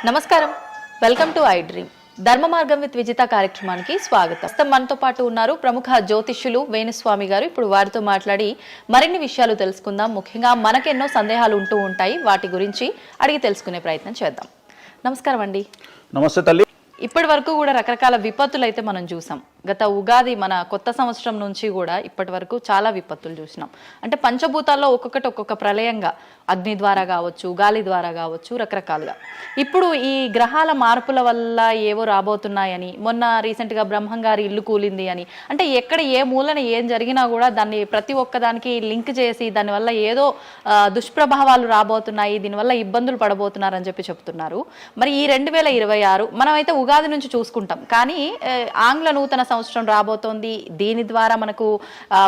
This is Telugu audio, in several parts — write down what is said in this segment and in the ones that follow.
నమస్కారం, వెల్కమ్ టు ఐ డ్రీమ్. ధర్మ మార్గం విత్ విజిత కార్యక్రమానికి స్వాగతం. మనతో పాటు ఉన్నారు ప్రముఖ జ్యోతిష్యులు వేణుస్వామి గారు. ఇప్పుడు వారితో మాట్లాడి మరిన్ని విషయాలు తెలుసుకుందాం. ముఖ్యంగా మనకెన్నో సందేహాలు ఉంటూ ఉంటాయి, వాటి గురించి అడిగి తెలుసుకునే ప్రయత్నం చేద్దాం. నమస్కారం అండి. నమస్తే తల్లి. ఇప్పటి వరకు కూడా రకరకాల విపత్తులు అయితే మనం చూసాం. గత ఉగాది మన కొత్త సంవత్సరం నుంచి కూడా ఇప్పటి వరకు చాలా విపత్తులు చూసినాం. అంటే పంచభూతాల్లో ఒక్కొక్కటి ఒక్కొక్క ప్రళయంగా, అగ్ని ద్వారా కావచ్చు, గాలి ద్వారా కావచ్చు, రకరకాలుగా. ఇప్పుడు ఈ గ్రహాల మార్పుల వల్ల ఏవో రాబోతున్నాయని, మొన్న రీసెంట్గా బ్రహ్మంగారి ఇల్లు కూలింది అని, అంటే ఎక్కడ ఏ మూలన ఏం జరిగినా కూడా దాన్ని ప్రతి ఒక్కదానికి లింక్ చేసి దానివల్ల ఏదో దుష్ప్రభావాలు రాబోతున్నాయి, దీనివల్ల ఇబ్బందులు పడబోతున్నారని చెప్పి చెప్తున్నారు. మరి ఈ 2026 మనమైతే ఉగాది నుంచి చూసుకుంటాం, కానీ ఆంగ్ల నూతన సంవత్సరం రాబోతోంది. దీని ద్వారా మనకు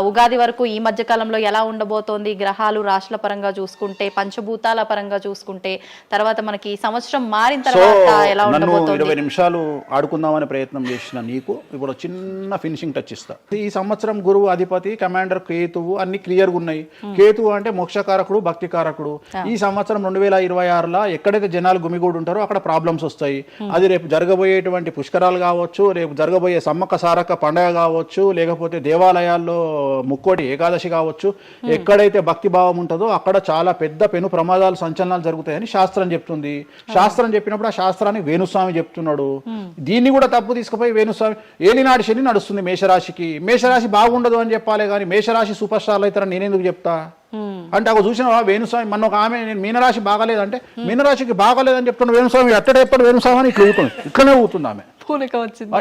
ఉగాది వరకు ఈ మధ్య కాలంలో ఎలా ఉండబోతోంది, గ్రహాలు రాశుల పరంగా చూసుకుంటే, పంచభూతాల పరంగా చూసుకుంటే, తర్వాత మనకి సంవత్సరం మారిన తర్వాత ఎలా ఉండబోతోంది. 20 నిమిషాలు ఆడుకుందామనే ప్రయత్నం చేసిన నీకు ఇప్పుడు చిన్న ఫినిషింగ్ టచ్ ఇస్తా. ఈ సంవత్సరం గురువు అధిపతి, కమాండర్ కేతువు అన్ని క్లియర్గా ఉన్నాయి. కేతువు అంటే మోక్షకారకుడు, భక్తికారకుడు. ఈ సంవత్సరం 2026లో ఎక్కడైతే జనాలు గుమిగూడు ఉంటారో అక్కడ ప్రాబ్లమ్స్ వస్తాయి. అది రేపు జరగబోయేటువంటి పుష్కరాలు కావచ్చు, రేపు జరగబోయే సమ్మక్క సారక్క పండగ కావచ్చు, లేకపోతే దేవాలయాల్లో ముక్కోటి ఏకాదశి కావచ్చు, ఎక్కడైతే భక్తి భావం ఉంటుందో అక్కడ చాలా పెద్ద పెను ప్రమాదాలు, సంచలనాలు జరుగుతాయని శాస్త్రం చెప్తుంది. శాస్త్రం చెప్పినప్పుడు ఆ శాస్త్రాన్ని వేణుస్వామి చెప్తున్నాడు. దీన్ని కూడా తప్పు తీసుకుపోయి వేణుస్వామి ఏలినాటి శని నడుస్తుంది మేషరాశికి, మేషరాశి బాగుండదు అని చెప్పాలి, కానీ మేషరాశి సూపర్ స్టార్లు అవుతారని నేనెందుకు చెప్తా అంటే, ఒక చూసినా వేణుస్వామి మన ఒక ఆమె నేను మీనరాశి బాగాలేదంటే మీనరాశికి బాగాలేదని చెప్తున్నా వేణుస్వామి ఎక్కడ ఎప్పుడు వేణుస్వామి అని ఇట్లా ఊతుంది, ఇట్లనే ఊతుంది ఆమె,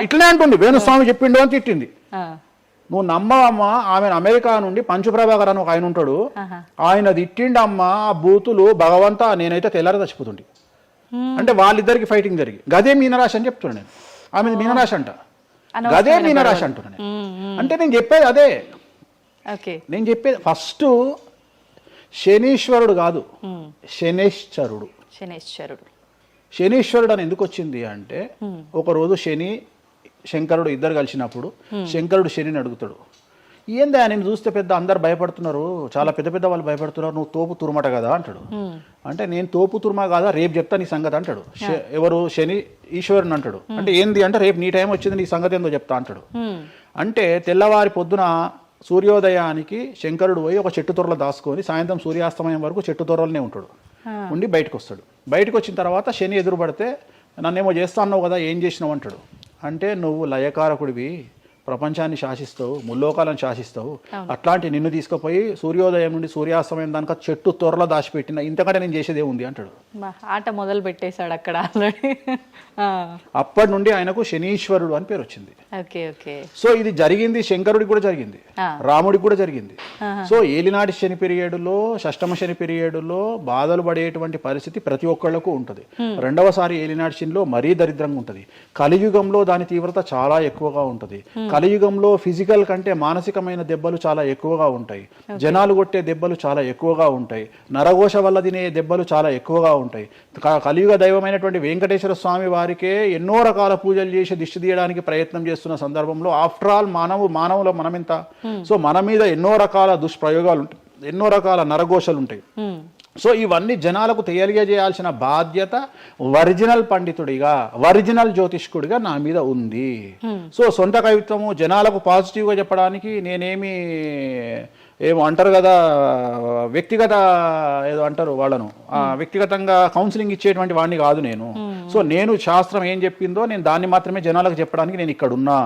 ఇట్లనే అంటుంది వేణుస్వామి చెప్పిండు అని తిట్టింది. నువ్వు నమ్మవమ్మా, ఆమె అమెరికా నుండి పంచుప్రభాకర్ అని ఒక ఆయన ఉంటాడు, ఆయన తిట్టిండమ్మా ఆ బూతులు భగవంతా నేనైతే తెల్లారి చచ్చిపోతుండే. అంటే వాళ్ళిద్దరికి ఫైటింగ్ జరిగి గదే మీనరాశి అని చెప్తున్నా నేను. ఆమె మీనరాశి అంట, గదే మీనరాశి అంటున్నా నేను. అంటే నేను చెప్పేది అదే, నేను చెప్పేది ఫస్ట్ శనీశ్వరుడు కాదు, శనేశ్వరుడు. శనీశ్వరుడు అని ఎందుకు వచ్చింది అంటే, ఒకరోజు శని శంకరుడు ఇద్దరు కలిసినప్పుడు శంకరుడు శనిని అడుగుతాడు, ఏందా నేను చూస్తే పెద్ద అందరు భయపడుతున్నారు, చాలా పెద్ద పెద్ద వాళ్ళు భయపడుతున్నారు, నువ్వు తోపు తురుమట కదా అంటాడు. అంటే నేను తోపు తురుమా కాదా, రేపు చెప్తా నీ సంగతి అంటాడు. ఎవరు శని ఈశ్వరుని అంటాడు. అంటే ఏంది అంటే, రేపు నీ టైం వచ్చింది, నీ సంగతి ఏందో చెప్తా అంటాడు. అంటే తెల్లవారి పొద్దున సూర్యోదయానికి శంకరుడు పోయి ఒక చెట్టు తొర్రలో దాచుకొని సాయంత్రం సూర్యాస్తమయం వరకు చెట్టు తొర్రలనే ఉంటాడు. ఉండి బయటకు వస్తాడు. బయటకు వచ్చిన తర్వాత శని ఎదురుపడితే నన్నేమో చేస్తా అన్నావు కదా, ఏం చేసినావు అంటాడు. అంటే నువ్వు లయకారకుడివి, ప్రపంచాన్ని శాసిస్తావు, ముల్లోకాలను శాసిస్తావు, అట్లాంటి నిన్ను తీసుకుపోయి సూర్యోదయం నుండి సూర్యాస్తమయం దానిక చెట్టు త్వరలో దాచిపెట్టిన, ఇంతకంటే నేను చేసేదే ఉంది అంటాడు. ఆట మొదలు పెట్టేశాడు అక్కడ ఆల్రెడీ. అప్పటి నుండి ఆయనకు శనీశ్వరుడు అని పేరు వచ్చింది. సో ఇది జరిగింది శంకరుడికి కూడా జరిగింది, రాముడికి కూడా జరిగింది. సో ఏలినాటి శని పీరియడ్లో, షష్టమ శని పీరియడ్లో బాధలు పడేటువంటి పరిస్థితి ప్రతి ఒక్కళ్లకు ఉంటుంది. రెండవసారి ఏలినాటి శనిలో మరీ దరిద్రంగా ఉంటుంది. కలియుగంలో దాని తీవ్రత చాలా ఎక్కువగా ఉంటుంది. కలియుగంలో ఫిజికల్ కంటే మానసికమైన దెబ్బలు చాలా ఎక్కువగా ఉంటాయి. జనాలు కొట్టే దెబ్బలు చాలా ఎక్కువగా ఉంటాయి. నరఘోష వల్ల తినే దెబ్బలు చాలా ఎక్కువగా ఉంటాయి. కలియుగ దైవమైనటువంటి వెంకటేశ్వర స్వామి వారికే ఎన్నో రకాల పూజలు చేసి దిష్టి తీయడానికి ప్రయత్నం చేస్తున్న సందర్భంలో ఆఫ్టర్ ఆల్ మానవుల మనమింత. సో మన మీద ఎన్నో రకాల దుష్ప్రయోగాలు ఉంటాయి, ఎన్నో రకాల నరఘోషలు ఉంటాయి. సో ఇవన్నీ జనాలకు తెలియజేయాల్సిన బాధ్యత ఒరిజినల్ పండితుడిగా, ఒరిజినల్ జ్యోతిష్కుడిగా నా మీద ఉంది. సో సొంత కవిత్వము జనాలకు పాజిటివ్గా చెప్పడానికి నేనేమి ఏమో అంటారు కదా, వ్యక్తిగత ఏదో అంటారు వాళ్ళను, వ్యక్తిగతంగా కౌన్సిలింగ్ ఇచ్చేటువంటి వాడిని కాదు నేను. సో నేను శాస్త్రం ఏం చెప్పిందో నేను దాన్ని మాత్రమే జనాలకు చెప్పడానికి నేను ఇక్కడ ఉన్నా.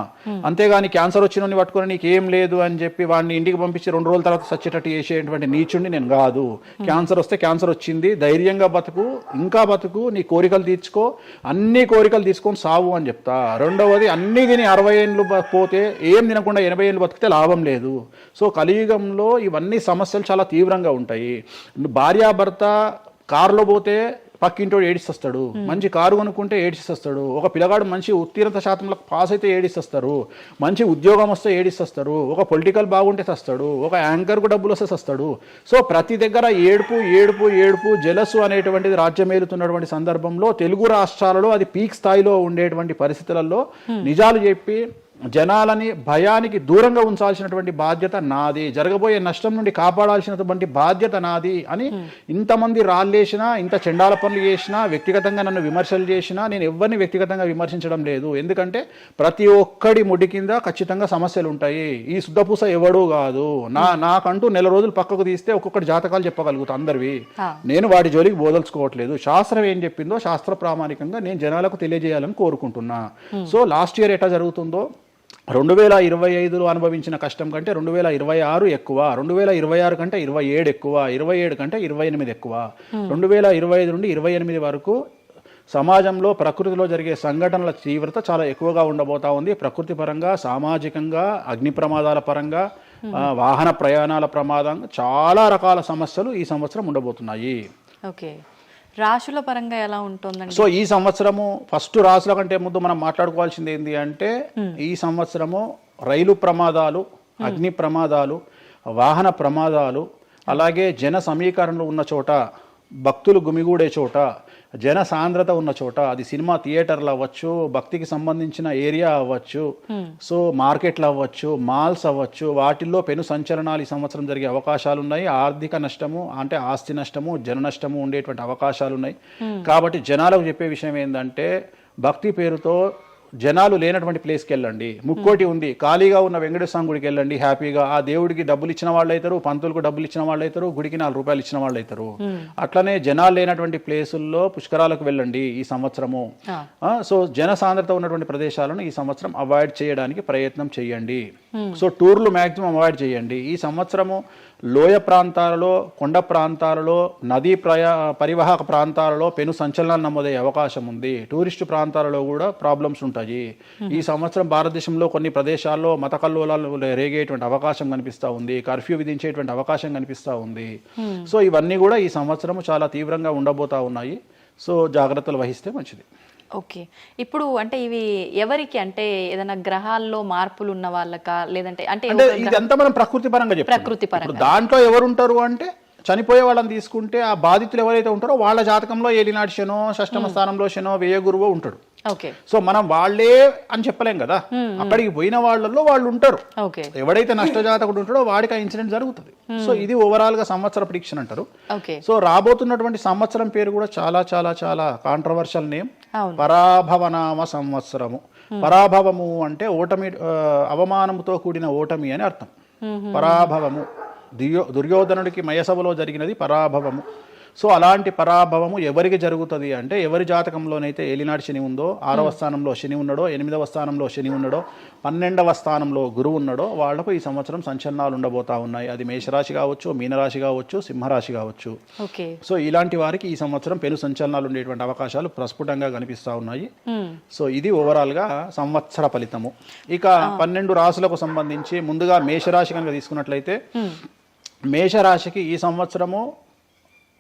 అంతేగాని క్యాన్సర్ వచ్చిన పట్టుకొని నీకు ఏం లేదు అని చెప్పి వాడిని ఇంటికి పంపించి 2 రోజుల తర్వాత సచ్చేటట్టు చేసేటువంటి నీచుండి నేను కాదు. క్యాన్సర్ వస్తే క్యాన్సర్ వచ్చింది, ధైర్యంగా బతుకు, ఇంకా బతుకు, నీ కోరికలు తీర్చుకో, అన్ని కోరికలు తీసుకొని సావు అని చెప్తా. రెండవది, అన్ని తిని 60 ఏళ్ళు పోతే ఏం తినకుండా 80 ఏళ్ళు బతికితే లాభం లేదు. సో కలియుగంలో ఇవన్నీ సమస్యలు చాలా తీవ్రంగా ఉంటాయి. భార్యాభర్త కారులో పోతే పక్కింటోడు ఏడిస్తాడు, మంచి కారు కొనుక్కుంటే ఏడిస్తాడు, ఒక పిల్లగాడు మంచి ఉత్తీర్ణత శాతంలో పాస్ అయితే ఏడిస్తారు, మంచి ఉద్యోగం వస్తే ఏడిస్తారు, ఒక పొలిటికల్ బాగుంటే చస్తాడు, ఒక యాంకర్కు డబ్బులు వస్తే చస్తాడు. సో ప్రతి దగ్గర ఏడుపు ఏడుపు ఏడుపు, జలసు అనేటువంటిది రాజ్యమేలుతున్నటువంటి సందర్భంలో తెలుగు రాష్ట్రాలలో అది పీక్ స్థాయిలో ఉండేటువంటి పరిస్థితులలో నిజాలు చెప్పి జనాలని భయానికి దూరంగా ఉంచాల్సినటువంటి బాధ్యత నాది, జరగబోయే నష్టం నుండి కాపాడాల్సినటువంటి బాధ్యత నాది అని ఇంతమంది రాళ్ళేసినా, ఇంత చెండాల పనులు చేసినా, వ్యక్తిగతంగా నన్ను విమర్శలు చేసినా నేను ఎవరిని వ్యక్తిగతంగా విమర్శించడం లేదు. ఎందుకంటే ప్రతి ఒక్కడి ముడి కింద ఖచ్చితంగా సమస్యలు ఉంటాయి. ఈ శుద్ధపూస ఎవడూ కాదు. నాకంటూ నెల రోజులు పక్కకు తీస్తే ఒక్కొక్కటి జాతకాలు చెప్పగలుగుతా అందరివి. నేను వాటి జోలికి బోదలుచుకోవట్లేదు. శాస్త్రం ఏం చెప్పిందో శాస్త్ర ప్రామాణికంగా నేను జనాలకు తెలియజేయాలని కోరుకుంటున్నా. సో లాస్ట్ ఇయర్ ఎట్లా జరుగుతుందో 2025లో అనుభవించిన కష్టం కంటే 2026 ఎక్కువ, 2026 కంటే 27 ఎక్కువ, 27 కంటే 28 ఎక్కువ, 2025 నుండి 28 వరకు సమాజంలో ప్రకృతిలో జరిగే సంఘటనల తీవ్రత చాలా ఎక్కువగా ఉండబోతా ఉంది. ప్రకృతి పరంగా, సామాజికంగా, అగ్ని ప్రమాదాల పరంగా, వాహన ప్రయాణాల ప్రమాదం, చాలా రకాల సమస్యలు ఈ సంవత్సరం ఉండబోతున్నాయి. ఓకే, రాశుల పరంగా ఎలా ఉంటుందండి? సో ఈ సంవత్సరము ఫస్ట్ రాశుల కంటే ముందు మనం మాట్లాడుకోవాల్సింది ఏంటి అంటే, ఈ సంవత్సరము రైలు ప్రమాదాలు, అగ్ని ప్రమాదాలు, వాహన ప్రమాదాలు, అలాగే జన సమీకరణలు ఉన్న చోట, భక్తులు గుమిగూడే చోట, జన సాంద్రత ఉన్న చోట, అది సినిమా థియేటర్లు అవ్వచ్చు, భక్తికి సంబంధించిన ఏరియా అవ్వచ్చు, సో మార్కెట్లు అవ్వచ్చు, మాల్స్ అవ్వచ్చు, వాటిల్లో పెను సంచలనాలు ఈ సంవత్సరం జరిగే అవకాశాలు ఉన్నాయి. ఆర్థిక నష్టము అంటే ఆస్తి నష్టము, జన నష్టము ఉండేటువంటి అవకాశాలు ఉన్నాయి. కాబట్టి జనాలకు చెప్పే విషయం ఏంటంటే, భక్తి పేరుతో జనాలు లేనటువంటి ప్లేస్కి వెళ్ళండి. ముక్కోటి ఉంది, ఖాళీగా ఉన్న వెంకటేశ్వర గుడికి వెళ్ళండి హ్యాపీగా. ఆ దేవుడికి డబ్బులు ఇచ్చిన వాళ్ళు అవుతారు, పంతులకు డబ్బులు ఇచ్చిన వాళ్ళు అవుతారు, గుడికి 4 రూపాయలు ఇచ్చిన వాళ్ళు అవుతారు. అట్లనే జనాలు లేనటువంటి ప్లేసుల్లో పుష్కరాలకు వెళ్ళండి ఈ సంవత్సరము. సో జన సాంద్రత ఉన్నటువంటి ప్రదేశాలను ఈ సంవత్సరం అవాయిడ్ చేయడానికి ప్రయత్నం చేయండి. సో టూర్లు మ్యాక్సిమం అవాయిడ్ చేయండి. ఈ సంవత్సరము లోయ ప్రాంతాలలో, కొండ ప్రాంతాలలో, నదీ పరివాహక ప్రాంతాలలో పెను సంచలనాలు నమోదయ్యే అవకాశం ఉంది. టూరిస్టు ప్రాంతాలలో కూడా ప్రాబ్లమ్స్ ఉంటాయి. ఈ సంవత్సరం భారతదేశంలో కొన్ని ప్రదేశాల్లో మత కల్లోలాలు రేగేటువంటి అవకాశం కనిపిస్తూ ఉంది. కర్ఫ్యూ విధించేటువంటి అవకాశం కనిపిస్తూ ఉంది. సో ఇవన్నీ కూడా ఈ సంవత్సరం చాలా తీవ్రంగా ఉండబోతా ఉన్నాయి. సో జాగ్రత్తలు వహిస్తే మంచిది. ఓకే, ఇప్పుడు అంటే ఇవి ఎవరికి, అంటే ఏదైనా గ్రహాల్లో మార్పులు ఉన్న వాళ్ళకా, లేదంటే అంటే ఇదంతా మనం ప్రకృతి పరంగా చెప్పాలి. ప్రకృతి పరంగా దాంట్లో ఎవరు ఉంటారు అంటే, చనిపోయే వాళ్ళని తీసుకుంటే ఆ బాధితులు ఎవరైతే ఉంటారో వాళ్ళ జాతకంలో ఏలినాటి శనో, షష్టమ స్థానంలో శనో, వ్యయ గురువో ఉంటాడు. సో మనం వాళ్ళే అని చెప్పలేం కదా, అక్కడికి పోయిన వాళ్ళల్లో వాళ్ళు ఉంటారు. ఎవడైతే నష్టజాతకుడు ఉంటాడో వాడికి ఆ ఇన్సిడెంట్ జరుగుతుంది. సో ఇది ఓవరాల్ గా సంవత్సర ప్రిడిక్షన్ అంటారు. సో రాబోతున్నటువంటి సంవత్సరం పేరు కూడా చాలా చాలా చాలా కాంట్రవర్షియల్ నేమ్, పరాభవనామ సంవత్సరము. పరాభవము అంటే ఓటమి, అవమానముతో కూడిన ఓటమి అని అర్థం. పరాభవము, దుర్యోధనుడికి మయసభలో జరిగినది పరాభవము. సో అలాంటి పరాభవము ఎవరికి జరుగుతుంది అంటే, ఎవరి జాతకంలోనైతే ఏలినాటి శని ఉందో, 6వ స్థానంలో శని ఉన్నాడో, 8వ స్థానంలో శని ఉన్నాడో, 12వ స్థానంలో గురువు ఉన్నాడో వాళ్లకు ఈ సంవత్సరం సంచలనాలు ఉండబోతా ఉన్నాయి. అది మేషరాశి కావచ్చు, మీనరాశి కావచ్చు, సింహరాశి కావచ్చు. సో ఇలాంటి వారికి ఈ సంవత్సరం పెను సంచలనాలు ఉండేటువంటి అవకాశాలు ప్రస్ఫుటంగా కనిపిస్తూ ఉన్నాయి. సో ఇది ఓవరాల్ గా సంవత్సర ఫలితము. ఇక 12 రాశులకు సంబంధించి ముందుగా మేషరాశి కనుక తీసుకున్నట్లయితే, మేషరాశికి ఈ సంవత్సరము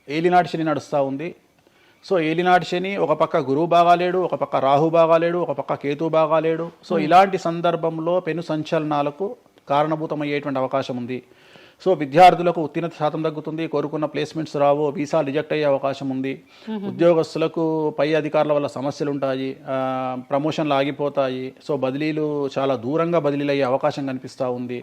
ఏలినాటి శని నడుస్తూ ఉంది. సో ఏలినాటి శని ఒక పక్క గురువు బాగాలేడు, ఒక పక్క రాహు బాగాలేడు, ఒక పక్క కేతు బాగాలేడు. సో ఇలాంటి సందర్భంలో పెను సంచలనాలకు కారణభూతమయ్యేటువంటి అవకాశం ఉంది. సో విద్యార్థులకు ఉత్తీర్ణత శాతం తగ్గుతుంది, కోరుకున్న ప్లేస్మెంట్స్ రావు, వీసా రిజెక్ట్ అయ్యే అవకాశం ఉంది. ఉద్యోగస్తులకు పై అధికారుల వల్ల సమస్యలు ఉంటాయి, ప్రమోషన్లు ఆగిపోతాయి. సో బదిలీలు చాలా దూరంగా బదిలీలు అయ్యే అవకాశం కనిపిస్తూ ఉంది.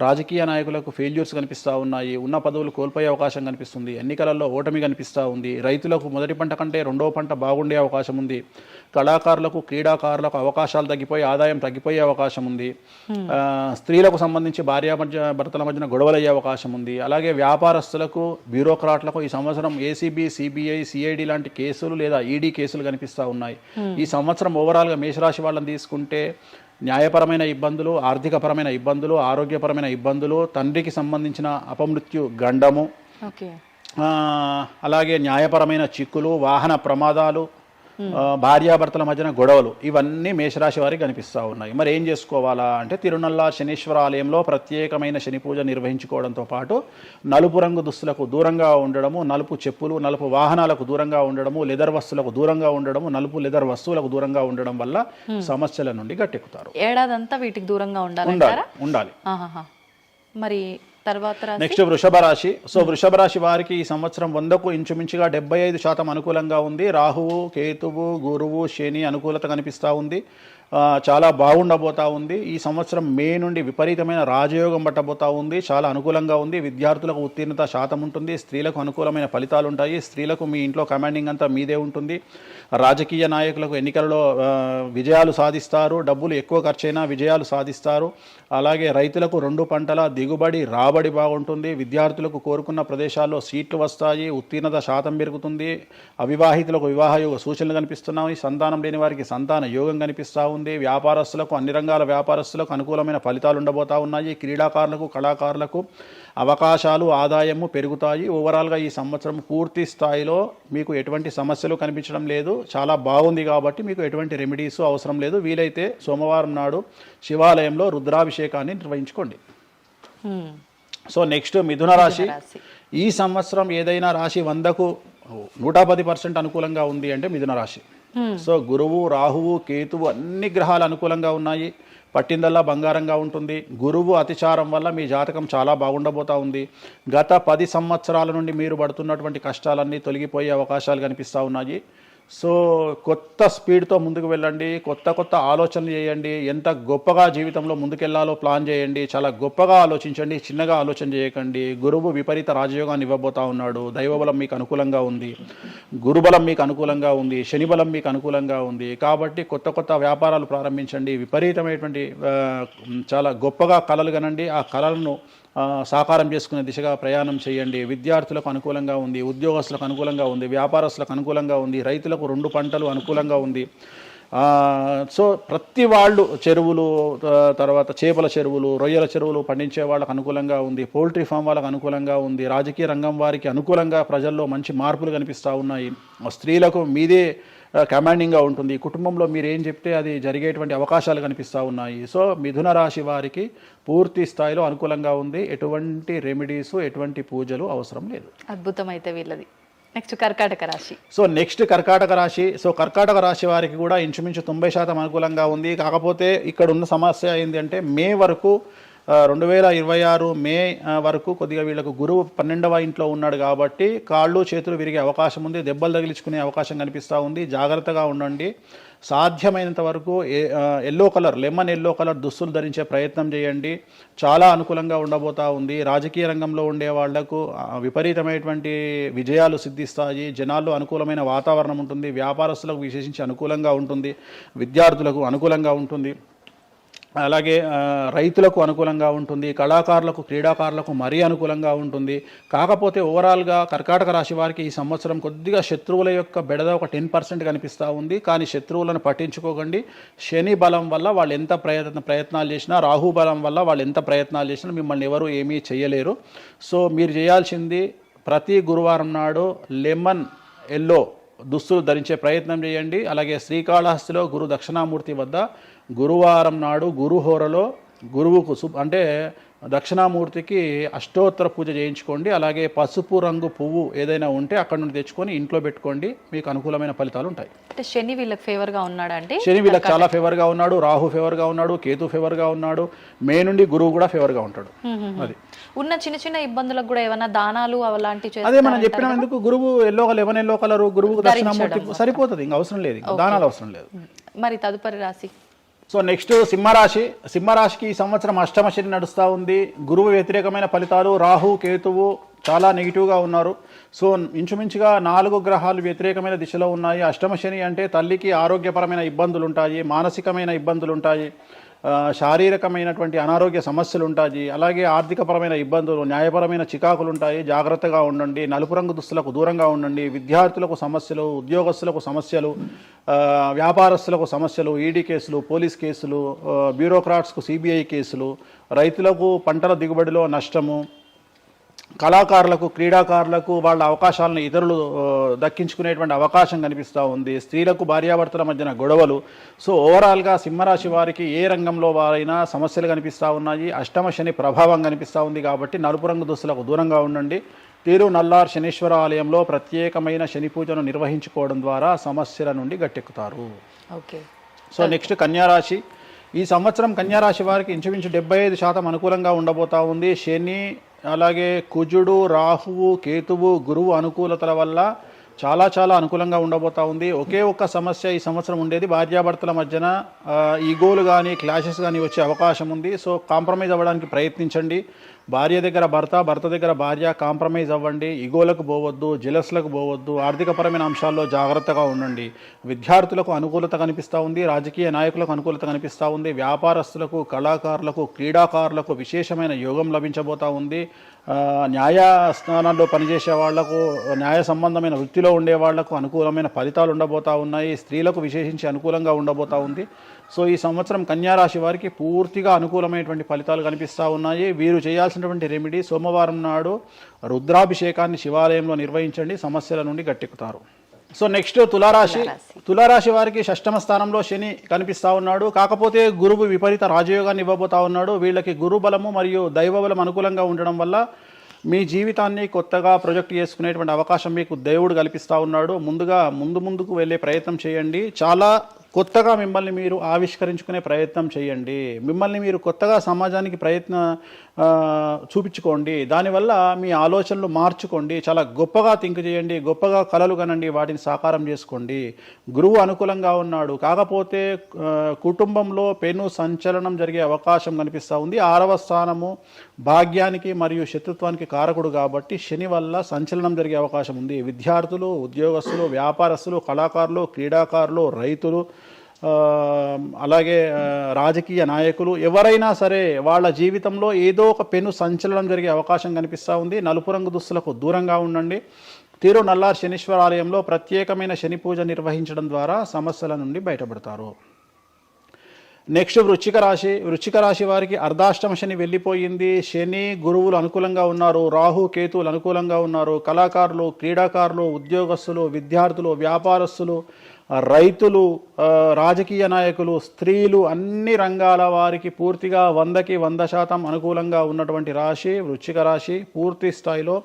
రాజకీయ నాయకులకు ఫెయిల్యూర్స్ కనిపిస్తూ ఉన్నాయి, ఉన్న పదవులు కోల్పోయే అవకాశం కనిపిస్తుంది, ఎన్నికలలో ఓటమి కనిపిస్తూ ఉంది. రైతులకు మొదటి పంట కంటే రెండవ పంట బాగుండే అవకాశం ఉంది. కళాకారులకు, క్రీడాకారులకు అవకాశాలు తగ్గిపోయి ఆదాయం తగ్గిపోయే అవకాశం ఉంది. స్త్రీలకు సంబంధించి భర్తల మధ్యన గొడవలు అయ్యే అవకాశం ఉంది. అలాగే వ్యాపారస్తులకు, బ్యూరోక్రాట్లకు ఈ సంవత్సరం ఏసీబీ, సిబిఐ, సిఐడి లాంటి కేసులు లేదా ఈడీ కేసులు కనిపిస్తూ ఉన్నాయి. ఈ సంవత్సరం ఓవరాల్గా మేషరాశి వాళ్ళని తీసుకుంటే న్యాయపరమైన ఇబ్బందులు, ఆర్థికపరమైన ఇబ్బందులు, ఆరోగ్యపరమైన ఇబ్బందులు, తండ్రికి సంబంధించిన అపమృత్యు గండము, అలాగే న్యాయపరమైన చిక్కులు, వాహన ప్రమాదాలు, భార్యాభర్తల మధ్యన గొడవలు, ఇవన్నీ మేషరాశి వారికి కనిపిస్తూ ఉన్నాయి. మరి ఏం చేసుకోవాలా అంటే, తిరునల్ల శనీశ్వర ఆలయంలో ప్రత్యేకమైన శని పూజ నిర్వహించుకోవడంతో పాటు నలుపు రంగు దుస్తులకు దూరంగా ఉండడము, నలుపు చెప్పులు, నలుపు వాహనాలకు దూరంగా ఉండడము, లెదర్ వస్తువులకు దూరంగా ఉండడము, నలుపు లెదర్ వస్తువులకు దూరంగా ఉండడం వల్ల సమస్యల నుండి గట్టెక్కుతారు. ఏడాదంతా వీటికి దూరంగా ఉండాలి. మరి తర్వాత నెక్స్ట్ వృషభ రాశి. సో వృషభ రాశి వారికి ఈ సంవత్సరం 100కు ఇంచుమించుగా 75% అనుకూలంగా ఉంది. రాహువు, కేతువు, గురువు, శని అనుకూలత కనిపిస్తూ ఉంది. చాలా బాగుండబోతా ఉంది. ఈ సంవత్సరం మే నుండి విపరీతమైన రాజయోగం పట్టబోతా ఉంది. చాలా అనుకూలంగా ఉంది. విద్యార్థులకు ఉత్తీర్ణత శాతం ఉంటుంది. స్త్రీలకు అనుకూలమైన ఫలితాలు ఉంటాయి. స్త్రీలకు మీ ఇంట్లో కమాండింగ్ అంతా మీదే ఉంటుంది. రాజకీయ నాయకులకు ఎన్నికలలో విజయాలు సాధిస్తారు. డబ్బులు ఎక్కువ ఖర్చైనా విజయాలు సాధిస్తారు. అలాగే రైతులకు 2 పంటల దిగుబడి రాబడి బాగుంటుంది. విద్యార్థులకు కోరుకున్న ప్రదేశాల్లో సీట్లు వస్తాయి. ఉత్తీర్ణత శాతం పెరుగుతుంది. అవివాహితులకు వివాహ యోగ సూచనలు కనిపిస్తున్నాయి. సంతానం లేని వారికి సంతాన యోగం కనిపిస్తూ ఉంది. వ్యాపారస్తులకు అన్ని రంగాల వ్యాపారస్తులకు అనుకూలమైన ఫలితాలు ఉండబోతా ఉన్నాయి. క్రీడాకారులకు కళాకారులకు అవకాశాలు ఆదాయము పెరుగుతాయి. ఓవరాల్గా ఈ సంవత్సరం పూర్తి స్థాయిలో మీకు ఎటువంటి సమస్యలు కనిపించడం లేదు. చాలా బాగుంది కాబట్టి మీకు ఎటువంటి రెమెడీస్ అవసరం లేదు. వీలైతే సోమవారం నాడు శివాలయంలో రుద్రాభిషేకాన్ని నిర్వహించుకోండి. సో నెక్స్ట్ మిథున రాశి. ఈ సంవత్సరం ఏదైనా రాశి 100కు 110% అనుకూలంగా ఉంది అంటే మిథున రాశి. సో గురువు, రాహువు, కేతువు అన్ని గ్రహాలు అనుకూలంగా ఉన్నాయి. పట్టిందల్లా బంగారంగా ఉంటుంది. గురువు అతిచారం వల్ల మీ జాతకం చాలా బాగుండబోతా ఉంది. గత 10 సంవత్సరాల నుండి మీరు పడుతున్నటువంటి కష్టాలన్నీ తొలగిపోయే అవకాశాలు కనిపిస్తూ ఉన్నాయి. సో కొత్త స్పీడ్తో ముందుకు వెళ్ళండి. కొత్త ఆలోచనలు చేయండి. ఎంత గొప్పగా జీవితంలో ముందుకెళ్లాలో ప్లాన్ చేయండి. చాలా గొప్పగా ఆలోచించండి. చిన్నగా ఆలోచన చేయకండి. గురువు విపరీత రాజయోగాన్ని ఇవ్వబోతా ఉన్నాడు. దైవబలం మీకు అనుకూలంగా ఉంది. గురుబలం మీకు అనుకూలంగా ఉంది. శనిబలం మీకు అనుకూలంగా ఉంది. కాబట్టి కొత్త వ్యాపారాలు ప్రారంభించండి. విపరీతమైనటువంటి చాలా గొప్పగా కలలు కనండి. ఆ కళలను సాకారం చేసుకునే దిశగా ప్రయాణం చేయండి. విద్యార్థులకు అనుకూలంగా ఉంది. ఉద్యోగస్తులకు అనుకూలంగా ఉంది. వ్యాపారస్తులకు అనుకూలంగా ఉంది. రైతులకు 2 పంటలు అనుకూలంగా ఉంది. సో ప్రతి వాళ్ళు చెరువులు, తర్వాత చేపల చెరువులు, రొయ్యల చెరువులు పండించే వాళ్ళకు అనుకూలంగా ఉంది. పౌల్ట్రీ ఫామ్ వాళ్ళకు అనుకూలంగా ఉంది. రాజకీయ రంగం వారికి అనుకూలంగా ప్రజల్లో మంచి మార్పులు కనిపిస్తూ ఉన్నాయి. స్త్రీలకు మీదే కమాండింగ్గా ఉంటుంది. కుటుంబంలో మీరు ఏం చెప్తే అది జరిగేటువంటి అవకాశాలు కనిపిస్తూ ఉన్నాయి. సో మిథున రాశి వారికి పూర్తి స్థాయిలో అనుకూలంగా ఉంది. ఎటువంటి రెమెడీస్, ఎటువంటి పూజలు అవసరం లేదు. అద్భుతం అయితే వీళ్ళది. నెక్స్ట్ కర్కాటక రాశి. సో నెక్స్ట్ కర్కాటక రాశి. సో కర్కాటక రాశి వారికి కూడా ఇంచుమించు 90% అనుకూలంగా ఉంది. కాకపోతే ఇక్కడ ఉన్న సమస్య ఏంటంటే మే వరకు 2026 మే వరకు కొద్దిగా వీళ్ళకు గురువు 12వ ఇంట్లో ఉన్నాడు కాబట్టి కాళ్ళు చేతులు విరిగే అవకాశం ఉంది. దెబ్బలు తగిలించుకునే అవకాశం కనిపిస్తూ ఉంది. జాగ్రత్తగా ఉండండి. సాధ్యమైనంత వరకు లెమన్ ఎల్లో కలర్ దుస్తులు ధరించే ప్రయత్నం చేయండి. చాలా అనుకూలంగా ఉండబోతా ఉంది. రాజకీయ రంగంలో ఉండే వాళ్లకు విపరీతమైనటువంటి విజయాలు సిద్ధిస్తాయి. జనాల్లో అనుకూలమైన వాతావరణం ఉంటుంది. వ్యాపారస్తులకు విశేషించి అనుకూలంగా ఉంటుంది. విద్యార్థులకు అనుకూలంగా ఉంటుంది. అలాగే రైతులకు అనుకూలంగా ఉంటుంది. కళాకారులకు, క్రీడాకారులకు మరీ అనుకూలంగా ఉంటుంది. కాకపోతే ఓవరాల్గా కర్కాటక రాశి వారికి ఈ సంవత్సరం కొద్దిగా శత్రువుల యొక్క బెడద ఒక 10% కనిపిస్తూ ఉంది. కానీ శత్రువులను పట్టించుకోకండి. శని బలం వల్ల వాళ్ళు ఎంత ప్రయత్నాలు చేసినా, రాహు బలం వల్ల వాళ్ళు ఎంత ప్రయత్నాలు చేసినా మిమ్మల్ని ఎవరు ఏమీ చేయలేరు. సో మీరు చేయాల్సింది ప్రతి గురువారం నాడు లెమన్ ఎల్లో దుస్తులు ధరించే ప్రయత్నం చేయండి. అలాగే శ్రీకాళహస్తిలో గురు దక్షిణామూర్తి వద్ద గురువారం నాడు గురుహోరలో గురువుకు అంటే దక్షిణామూర్తికి అష్టోత్తర పూజ చేయించుకోండి. అలాగే పసుపు రంగు పువ్వు ఏదైనా ఉంటే అక్కడ నుండి తెచ్చుకొని ఇంట్లో పెట్టుకోండి. మీకు అనుకూలమైన ఫలితాలు ఉంటాయి. అంటే శని వీళ్ళకి ఫేవర్గా ఉన్నాడు అంటే శని వీళ్ళకి చాలా ఫేవర్గా ఉన్నాడు. రాహు ఫేవర్గా ఉన్నాడు. కేతు ఫేవర్గా ఉన్నాడు. మే నుండి గురువు కూడా ఫేవర్గా ఉంటాడు. అది ఉన్న చిన్న ఇబ్బందులకు కూడా ఏమైనా దానాలు అలాంటివి అదే మనం చెప్పిన ఎందుకు గురువు లెమన్ ఎల్లో కలర్ గురువుకు దక్షిణామూర్తి సరిపోతుంది. ఇంకా అవసరం లేదు. ఇంకా దానాలు అవసరం లేదు. మరి తదుపరి రాశి. సో నెక్స్ట్ సింహరాశి. సింహరాశికి ఈ సంవత్సరం అష్టమ శని నడుస్తూ ఉంది. గురువు వ్యతిరేకమైన ఫలితాలు. రాహు, కేతువు చాలా నెగిటివ్గా ఉన్నారు. సో ఇంచుమించుగా 4 గ్రహాలు వ్యతిరేకమైన దిశలో ఉన్నాయి. అష్టమ శని అంటే తల్లికి ఆరోగ్యపరమైన ఇబ్బందులు ఉంటాయి. మానసికమైన ఇబ్బందులు ఉంటాయి. శారీరకమైనటువంటి అనారోగ్య సమస్యలు ఉంటాయి. అలాగే ఆర్థికపరమైన ఇబ్బందులు, న్యాయపరమైన చికాకులు ఉంటాయి. జాగ్రత్తగా ఉండండి. నలుపు రంగు దుస్తులకు దూరంగా ఉండండి. విద్యార్థులకు సమస్యలు, ఉద్యోగస్తులకు సమస్యలు, వ్యాపారస్తులకు సమస్యలు, ఈడీ కేసులు, పోలీస్ కేసులు, బ్యూరోక్రాట్స్కు సిబిఐ కేసులు, రైతులకు పంటల దిగుబడిలో నష్టము, కళాకారులకు, క్రీడాకారులకు వాళ్ళ అవకాశాలను ఇతరులు దక్కించుకునేటువంటి అవకాశం కనిపిస్తూ ఉంది. స్త్రీలకు భార్యాభర్తల మధ్యన గొడవలు. సో ఓవరాల్గా సింహరాశి వారికి ఏ రంగంలో వారైనా సమస్యలు కనిపిస్తూ ఉన్నాయి. అష్టమ శని ప్రభావం కనిపిస్తూ ఉంది కాబట్టి నలుపు రంగు దుస్తులకు దూరంగా ఉండండి. తీరు నల్లార్ శనీశ్వర ఆలయంలో ప్రత్యేకమైన శని పూజను నిర్వహించుకోవడం ద్వారా సమస్యల నుండి గట్టెక్కుతారు. ఓకే. సో నెక్స్ట్ కన్యారాశి. ఈ సంవత్సరం కన్యారాశి వారికి ఇంచుమించు 75% అనుకూలంగా ఉండబోతా ఉంది. శని, అలాగే కుజుడు, రాహువు, కేతువు, గురువు అనుకూలతల వల్ల చాలా చాలా అనుకూలంగా ఉండబోతా ఉంది. ఒకే ఒక్క సమస్య ఈ సంవత్సరం ఉండేది, భార్యాభర్తల మధ్యన ఈగోలు కానీ క్లాషెస్ కానీ వచ్చే అవకాశం ఉంది. సో కాంప్రమైజ్ అవ్వడానికి ప్రయత్నించండి. భార్య దగ్గర భర్త, భర్త దగ్గర భార్య, కాంప్రమైజ్ అవ్వండి. ఈగోలకు పోవద్దు, జెలస్లకు పోవద్దు. ఆర్థికపరమైన అంశాల్లో జాగ్రత్తగా ఉండండి. విద్యార్థులకు అనుకూలత కనిపిస్తూ ఉంది, రాజకీయ నాయకులకు అనుకూలత కనిపిస్తూ ఉంది, వ్యాపారస్తులకు, కళాకారులకు, క్రీడాకారులకు విశేషమైన యోగం లభించబోతూ ఉంది. న్యాయస్థానాల్లో పనిచేసే వాళ్లకు, న్యాయ సంబంధమైన వృత్తిలో ఉండే వాళ్లకు అనుకూలమైన ఫలితాలు ఉండబోతూ ఉన్నాయి. స్త్రీలకు విశేషించి అనుకూలంగా ఉండబోతూ ఉంది. సో ఈ సంవత్సరం కన్యారాశి వారికి పూర్తిగా అనుకూలమైనటువంటి ఫలితాలు కనిపిస్తూ ఉన్నాయి. వీరు చేయాల్సినటువంటి రెమెడీ, సోమవారం నాడు రుద్రాభిషేకాన్ని శివాలయంలో నిర్వహించండి, సమస్యల నుండి గట్టెక్కుతారు. సో నెక్స్ట్ తులారాశి వారికి షష్టమ స్థానంలో శని కనిపిస్తూ ఉన్నాడు. కాకపోతే గురువు విపరీత రాజయోగాన్ని ఇవ్వబోతా ఉన్నాడు. వీళ్ళకి గురు బలము మరియు దైవ బలం అనుకూలంగా ఉండడం వల్ల మీ జీవితాన్ని కొత్తగా ప్రొజెక్ట్ చేసుకునేటువంటి అవకాశం మీకు దేవుడు కల్పిస్తూ ఉన్నాడు. ముందుకు వెళ్ళే ప్రయత్నం చేయండి. చాలా కొత్తగా మిమ్మల్ని మీరు ఆవిష్కరించుకునే ప్రయత్నం చేయండి. మిమ్మల్ని మీరు కొత్తగా సమాజానికి చూపించుకోండి. దానివల్ల మీ ఆలోచనలు మార్చుకోండి. చాలా గొప్పగా థింక్ చేయండి, గొప్పగా కలలు కనండి, వాటిని సాకారం చేసుకోండి. గురువు అనుకూలంగా ఉన్నాడు. కాకపోతే కుటుంబంలో పెను సంచలనం జరిగే అవకాశం కనిపిస్తూ ఉంది. 6వ స్థానము భాగ్యానికి మరియు శత్రుత్వానికి కారకుడు కాబట్టి శని వల్ల సంచలనం జరిగే అవకాశం ఉంది. విద్యార్థులు, ఉద్యోగస్తులు, వ్యాపారస్తులు, కళాకారులు, క్రీడాకారులు, రైతులు, అలాగే రాజకీయ నాయకులు ఎవరైనా సరే వాళ్ళ జీవితంలో ఏదో ఒక పెను సంచలనం జరిగే అవకాశం కనిపిస్తూ ఉంది. నలుపు రంగు దుస్తులకు దూరంగా ఉండండి. తిరునల్లార్ శనీశ్వర ఆలయంలో ప్రత్యేకమైన శని పూజ నిర్వహించడం ద్వారా సమస్యల నుండి బయటపడతారు. నెక్స్ట్ వృశ్చిక రాశి వారికి అర్ధాష్టమ శని వెళ్ళిపోయింది. శని గురువులు అనుకూలంగా ఉన్నారు, రాహు కేతువులు అనుకూలంగా ఉన్నారు. కళాకారులు, క్రీడాకారులు, ఉద్యోగస్తులు, విద్యార్థులు, వ్యాపారస్తులు, రైతులు, రాజకీయ నాయకులు, స్త్రీలు, అన్ని రంగాల వారికి పూర్తిగా 100కి 100% అనుకూలంగా ఉన్నటువంటి రాశి వృశ్చిక రాశి. పూర్తి స్థాయిలో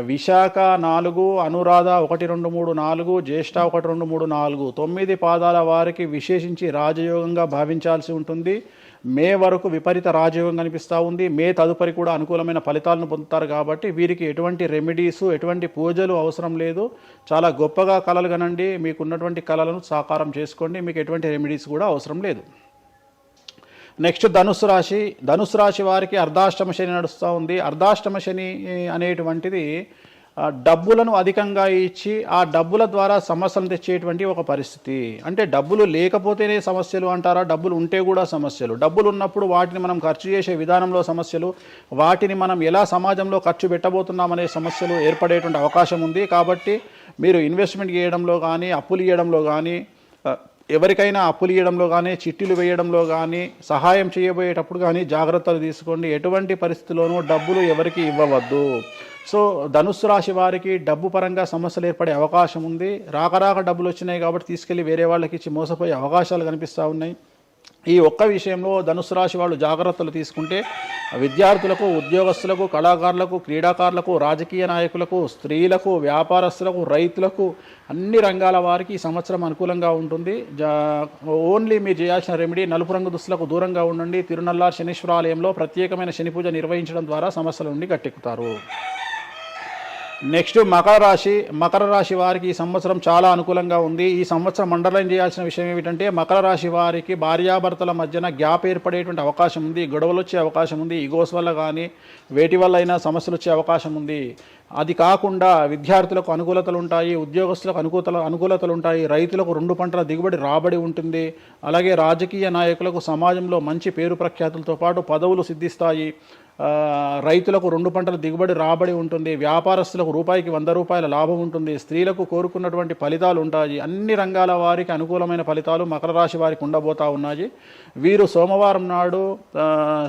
విశాఖ 4, అనురాధ 1, 2, 3, 4, జ్యేష్ఠ 1, 2, 3, 4, 9 పాదాల వారికి విశేషించి రాజయోగంగా భావించాల్సి ఉంటుంది. మే వరకు విపరీత రాజయోగం కనిపిస్తూ ఉంది. మే తదుపరి కూడా అనుకూలమైన ఫలితాలను పొందుతారు. కాబట్టి వీరికి ఎటువంటి రెమెడీసు, ఎటువంటి పూజలు అవసరం లేదు. చాలా గొప్పగా కళలు కనండి, మీకున్నటువంటి కళలను సాకారం చేసుకోండి. మీకు ఎటువంటి రెమెడీస్ కూడా అవసరం లేదు. నెక్స్ట్ ధనుసు రాశి వారికి అర్ధాష్టమ శని నడుస్తూ ఉంది. అర్ధాష్టమ శని అనేటువంటిది డబ్బులను అధికంగా ఇచ్చి ఆ డబ్బుల ద్వారా సమస్యలు తెచ్చేటువంటి ఒక పరిస్థితి. అంటే డబ్బులు లేకపోతేనే సమస్యలు అంటారా? డబ్బులు ఉంటే కూడా సమస్యలు. డబ్బులు ఉన్నప్పుడు వాటిని మనం ఖర్చు చేసే విధానంలో సమస్యలు, వాటిని మనం ఎలా సమాజంలో ఖర్చు పెట్టబోతున్నామనే సమస్యలు ఏర్పడేటువంటి అవకాశం ఉంది. కాబట్టి మీరు ఇన్వెస్ట్మెంట్ చేయడంలో కానీ, అప్పులు ఇవ్వడంలో కానీ, ఎవరికైనా అప్పులు ఇవ్వడంలో కానీ, చిట్టీలు వేయడంలో కానీ, సహాయం చేయబోయేటప్పుడు కానీ జాగ్రత్తలు తీసుకోండి. ఎటువంటి పరిస్థితుల్లోనూ డబ్బులు ఎవరికి ఇవ్వవద్దు. సో ధనుస్సు రాశి వారికి డబ్బు పరంగా సమస్యలు ఏర్పడే అవకాశం ఉంది. రాక డబ్బులు వచ్చినాయి కాబట్టి తీసుకెళ్ళి వేరే వాళ్ళకి ఇచ్చి మోసపోయే అవకాశాలు కనిపిస్తూ ఉన్నాయి. ఈ ఒక్క విషయంలో ధనుస్సు రాశి వాళ్ళు జాగ్రత్తలు తీసుకుంటే విద్యార్థులకు, ఉద్యోగస్తులకు, కళాకారులకు, క్రీడాకారులకు, రాజకీయ నాయకులకు, స్త్రీలకు, వ్యాపారస్తులకు, రైతులకు, అన్ని రంగాల వారికి ఈ సంవత్సరం అనుకూలంగా ఉంటుంది. ఓన్లీ మీరు చేయాల్సిన రెమెడీ నలుపు రంగు దుస్తులకు దూరంగా ఉండండి. తిరునల్లార్ శనీశ్వర ఆలయంలో ప్రత్యేకమైన శని పూజ నిర్వహించడం ద్వారా సమస్యల నుండి గట్టెక్కుతారు. నెక్స్ట్ మకర రాశి వారికి ఈ సంవత్సరం చాలా అనుకూలంగా ఉంది. ఈ సంవత్సరం అండర్లైన్ చేయాల్సిన విషయం ఏమిటంటే మకర రాశి వారికి భార్యాభర్తల మధ్యన గ్యాప్ ఏర్పడేటువంటి అవకాశం ఉంది. గొడవలు వచ్చే అవకాశం ఉంది. ఈగోస్ వల్ల కానీ వేటి వల్ల అయినా సమస్యలు వచ్చే అవకాశం ఉంది. అది కాకుండా విద్యార్థులకు అనుకూలతలు ఉంటాయి, ఉద్యోగస్తులకు అనుకూలతలు ఉంటాయి, రైతులకు 2 పంటల దిగుబడి రాబడి ఉంటుంది. అలాగే రాజకీయ నాయకులకు సమాజంలో మంచి పేరు ప్రఖ్యాతులతో పాటు పదవులు సిద్ధిస్తాయి. రైతులకు 2 పంటల దిగుబడి రాబడి ఉంటుంది. వ్యాపారస్తులకు రూపాయికి 100 రూపాయల లాభం ఉంటుంది. స్త్రీలకు కోరుకున్నటువంటి ఫలితాలు ఉంటాయి. అన్ని రంగాల వారికి అనుకూలమైన ఫలితాలు మకర రాశి వారికి ఉండబోతా ఉన్నాయి. వీరు సోమవారం నాడు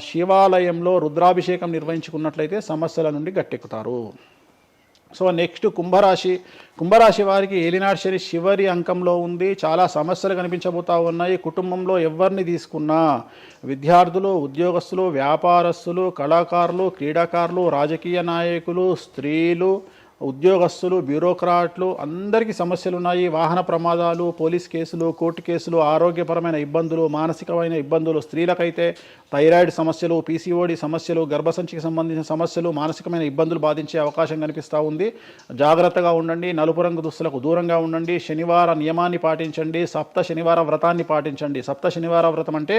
శివాలయంలో రుద్రాభిషేకం నిర్వహించుకున్నట్లయితే సమస్యల నుండి గట్టెక్కుతారు. సో నెక్స్ట్ కుంభరాశి వారికి ఏలినాటి శని చివరి అంకంలో ఉంది. చాలా సమస్యలు కనిపించబోతా ఉన్నాయి. కుటుంబంలో ఎవరిని తీసుకున్నా విద్యార్థులు, ఉద్యోగస్తులు, వ్యాపారస్తులు, కళాకారులు, క్రీడాకారులు, రాజకీయ నాయకులు, స్త్రీలు, ఉద్యోగస్తులు, బ్యూరోక్రాట్లు అందరికీ సమస్యలు ఉన్నాయి. వాహన ప్రమాదాలు, పోలీస్ కేసులు, కోర్టు కేసులు, ఆరోగ్యపరమైన ఇబ్బందులు, మానసికమైన ఇబ్బందులు, స్త్రీలకైతే థైరాయిడ్ సమస్యలు, పీసీఓడి సమస్యలు, గర్భసంచికి సంబంధించిన సమస్యలు, మానసికమైన ఇబ్బందులు బాధించే అవకాశం కనిపిస్తూ ఉంది. జాగ్రత్తగా ఉండండి, నలుపు రంగు దుస్తులకు దూరంగా ఉండండి, శనివార నియమాన్ని పాటించండి, సప్త శనివార వ్రతాన్ని పాటించండి. సప్త శనివార వ్రతం అంటే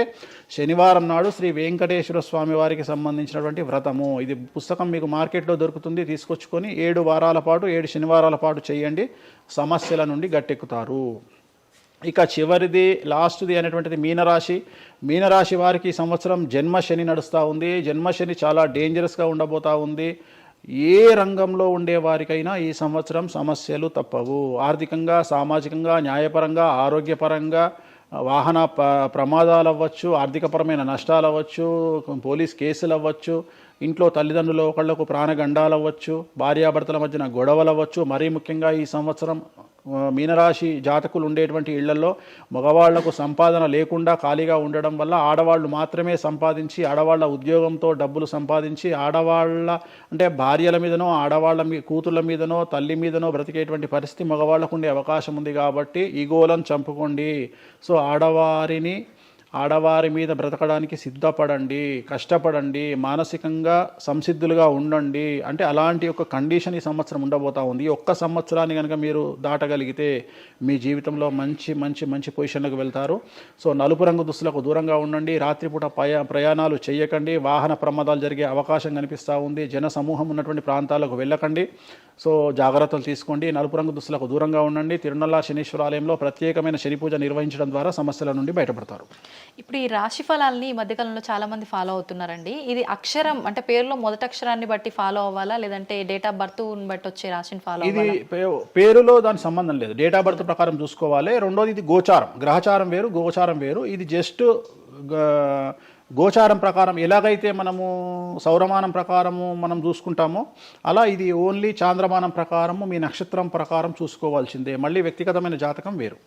శనివారం నాడు శ్రీ వెంకటేశ్వర స్వామి వారికి సంబంధించినటువంటి వ్రతము. ఇది పుస్తకం మీకు మార్కెట్లో దొరుకుతుంది, తీసుకొచ్చుకొని 7 వారాల పాటు 7 శనివారాల పాటు చేయండి, సమస్యల నుండి గట్టెక్కుతారు. ఇక చివరిది లాస్ట్ది అనేటువంటిది మీనరాశి. మీనరాశి వారికి ఈ సంవత్సరం జన్మశని నడుస్తూ ఉంది. జన్మశని చాలా డేంజరస్గా ఉండబోతూ ఉంది. ఏ రంగంలో ఉండే వారికైనా ఈ సంవత్సరం సమస్యలు తప్పవు. ఆర్థికంగా, సామాజికంగా, న్యాయపరంగా, ఆరోగ్యపరంగా, వాహన ప్రమాదాలు అవ్వచ్చు, ఆర్థికపరమైన నష్టాలు అవ్వచ్చు, పోలీస్ కేసులు అవ్వచ్చు, ఇంట్లో తల్లిదండ్రులు ఒకళ్లకు ప్రాణగండాలు అవ్వచ్చు, భార్యాభర్తల మధ్యన గొడవలు అవ్వచ్చు. మరీ ముఖ్యంగా ఈ సంవత్సరం మీనరాశి జాతకులు ఉండేటువంటి ఇళ్లలో మగవాళ్లకు సంపాదన లేకుండా ఖాళీగా ఉండడం వల్ల ఆడవాళ్ళు మాత్రమే సంపాదించి, ఆడవాళ్ల ఉద్యోగంతో డబ్బులు సంపాదించి, ఆడవాళ్ళ అంటే భార్యల మీదనో, ఆడవాళ్ళ కూతుళ్ళ మీదనో, తల్లి మీదనో బ్రతికేటువంటి పరిస్థితి మగవాళ్లకు ఉండే అవకాశం ఉంది. కాబట్టి ఈగోలను చంపుకోండి. సో ఆడవారి మీద బ్రతకడానికి సిద్ధపడండి, కష్టపడండి, మానసికంగా సంసిద్ధులుగా ఉండండి. అంటే అలాంటి ఒక కండిషన్ ఈ సంవత్సరం ఉండబోతా ఉంది. ఈ ఒక్క సంవత్సరాన్ని కనుక మీరు దాటగలిగితే మీ జీవితంలో మంచి మంచి మంచి పొజిషన్లకు వెళ్తారు. సో నలుపు రంగు దుస్తులకు దూరంగా ఉండండి, రాత్రిపూట ప్రయాణాలు చేయకండి, వాహన ప్రమాదాలు జరిగే అవకాశం కనిపిస్తూ ఉంది. జన సమూహం ఉన్నటువంటి ప్రాంతాలకు వెళ్ళకండి. సో జాగ్రత్తలు తీసుకోండి, నలుపు రంగు దుస్తులకు దూరంగా ఉండండి. తిరునల్ల శనీశ్వర ఆలయంలో ప్రత్యేకమైన శని పూజ నిర్వహించడం ద్వారా సమస్యల నుండి బయటపడతారు. ఇప్పుడు ఈ రాశి ఫలాల్ని ఈ మధ్యకాలంలో చాలా మంది ఫాలో అవుతున్నారండి. ఇది అక్షరం అంటే పేరులో మొదటి అక్షరాన్ని బట్టి ఫాలో అవ్వాలా, లేదంటే డేట్ ఆఫ్ బర్త్ బట్టి వచ్చే రాశిని ఫాలో అవ్వాలా? ఇది పేరులో దాని సంబంధం లేదు, డేట్ ఆఫ్ బర్త్ ప్రకారం చూసుకోవాలి. రెండోది ఇది గోచారం, గ్రహచారం వేరు, గోచారం వేరు. ఇది జస్ట్ గోచారం ప్రకారం ఎలాగైతే మనము సౌరమానం ప్రకారము మనం చూసుకుంటామో అలా ఇది ఓన్లీ చాంద్రమానం ప్రకారము మీ నక్షత్రం ప్రకారం చూసుకోవాల్సిందే. మళ్ళీ వ్యక్తిగతమైన జాతకం వేరు.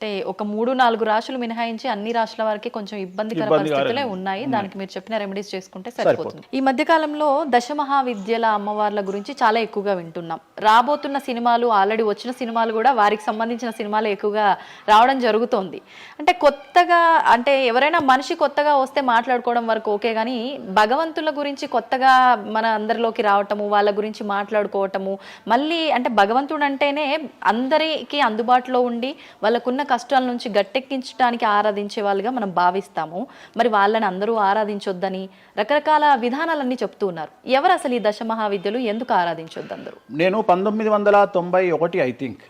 అంటే ఒక 3-4 రాశులు మినహాయించి అన్ని రాశుల వారికి కొంచెం ఇబ్బందికర పరిస్థితులే ఉన్నాయి. దానికి మీరు చెప్పిన రెమెడీస్ చేసుకుంటే సరిపోతుంది. ఈ మధ్య కాలంలో దశమహావిద్యల అమ్మవార్ల గురించి చాలా ఎక్కువగా వింటున్నాం. రాబోతున్న సినిమాలు, ఆల్రెడీ వచ్చిన సినిమాలు కూడా వారికి సంబంధించిన సినిమాలు ఎక్కువగా రావడం జరుగుతోంది. అంటే కొత్తగా అంటే ఎవరైనా మనిషి కొత్తగా వస్తే మాట్లాడుకోవడం వరకు ఓకే, కానీ భగవంతుల గురించి కొత్తగా మన అందరిలోకి రావటము, వాళ్ళ గురించి మాట్లాడుకోవటము, మళ్ళీ అంటే భగవంతుడు అంటేనే అందరికీ అందుబాటులో ఉండి వాళ్ళకున్న కష్టాల నుంచి గట్టెక్కించడానికి ఆరాధించే వాళ్ళుగా మనం భావిస్తాము. మరి వాళ్ళని అందరూ ఆరాధించొద్దని రకరకాల విధానాలన్నీ చెప్తూ ఉన్నారు. ఎవరు అసలు ఈ దశమహావిద్యలు, ఎందుకు ఆరాధించొద్దు అందరూ? నేను 1991 ఐ థింక్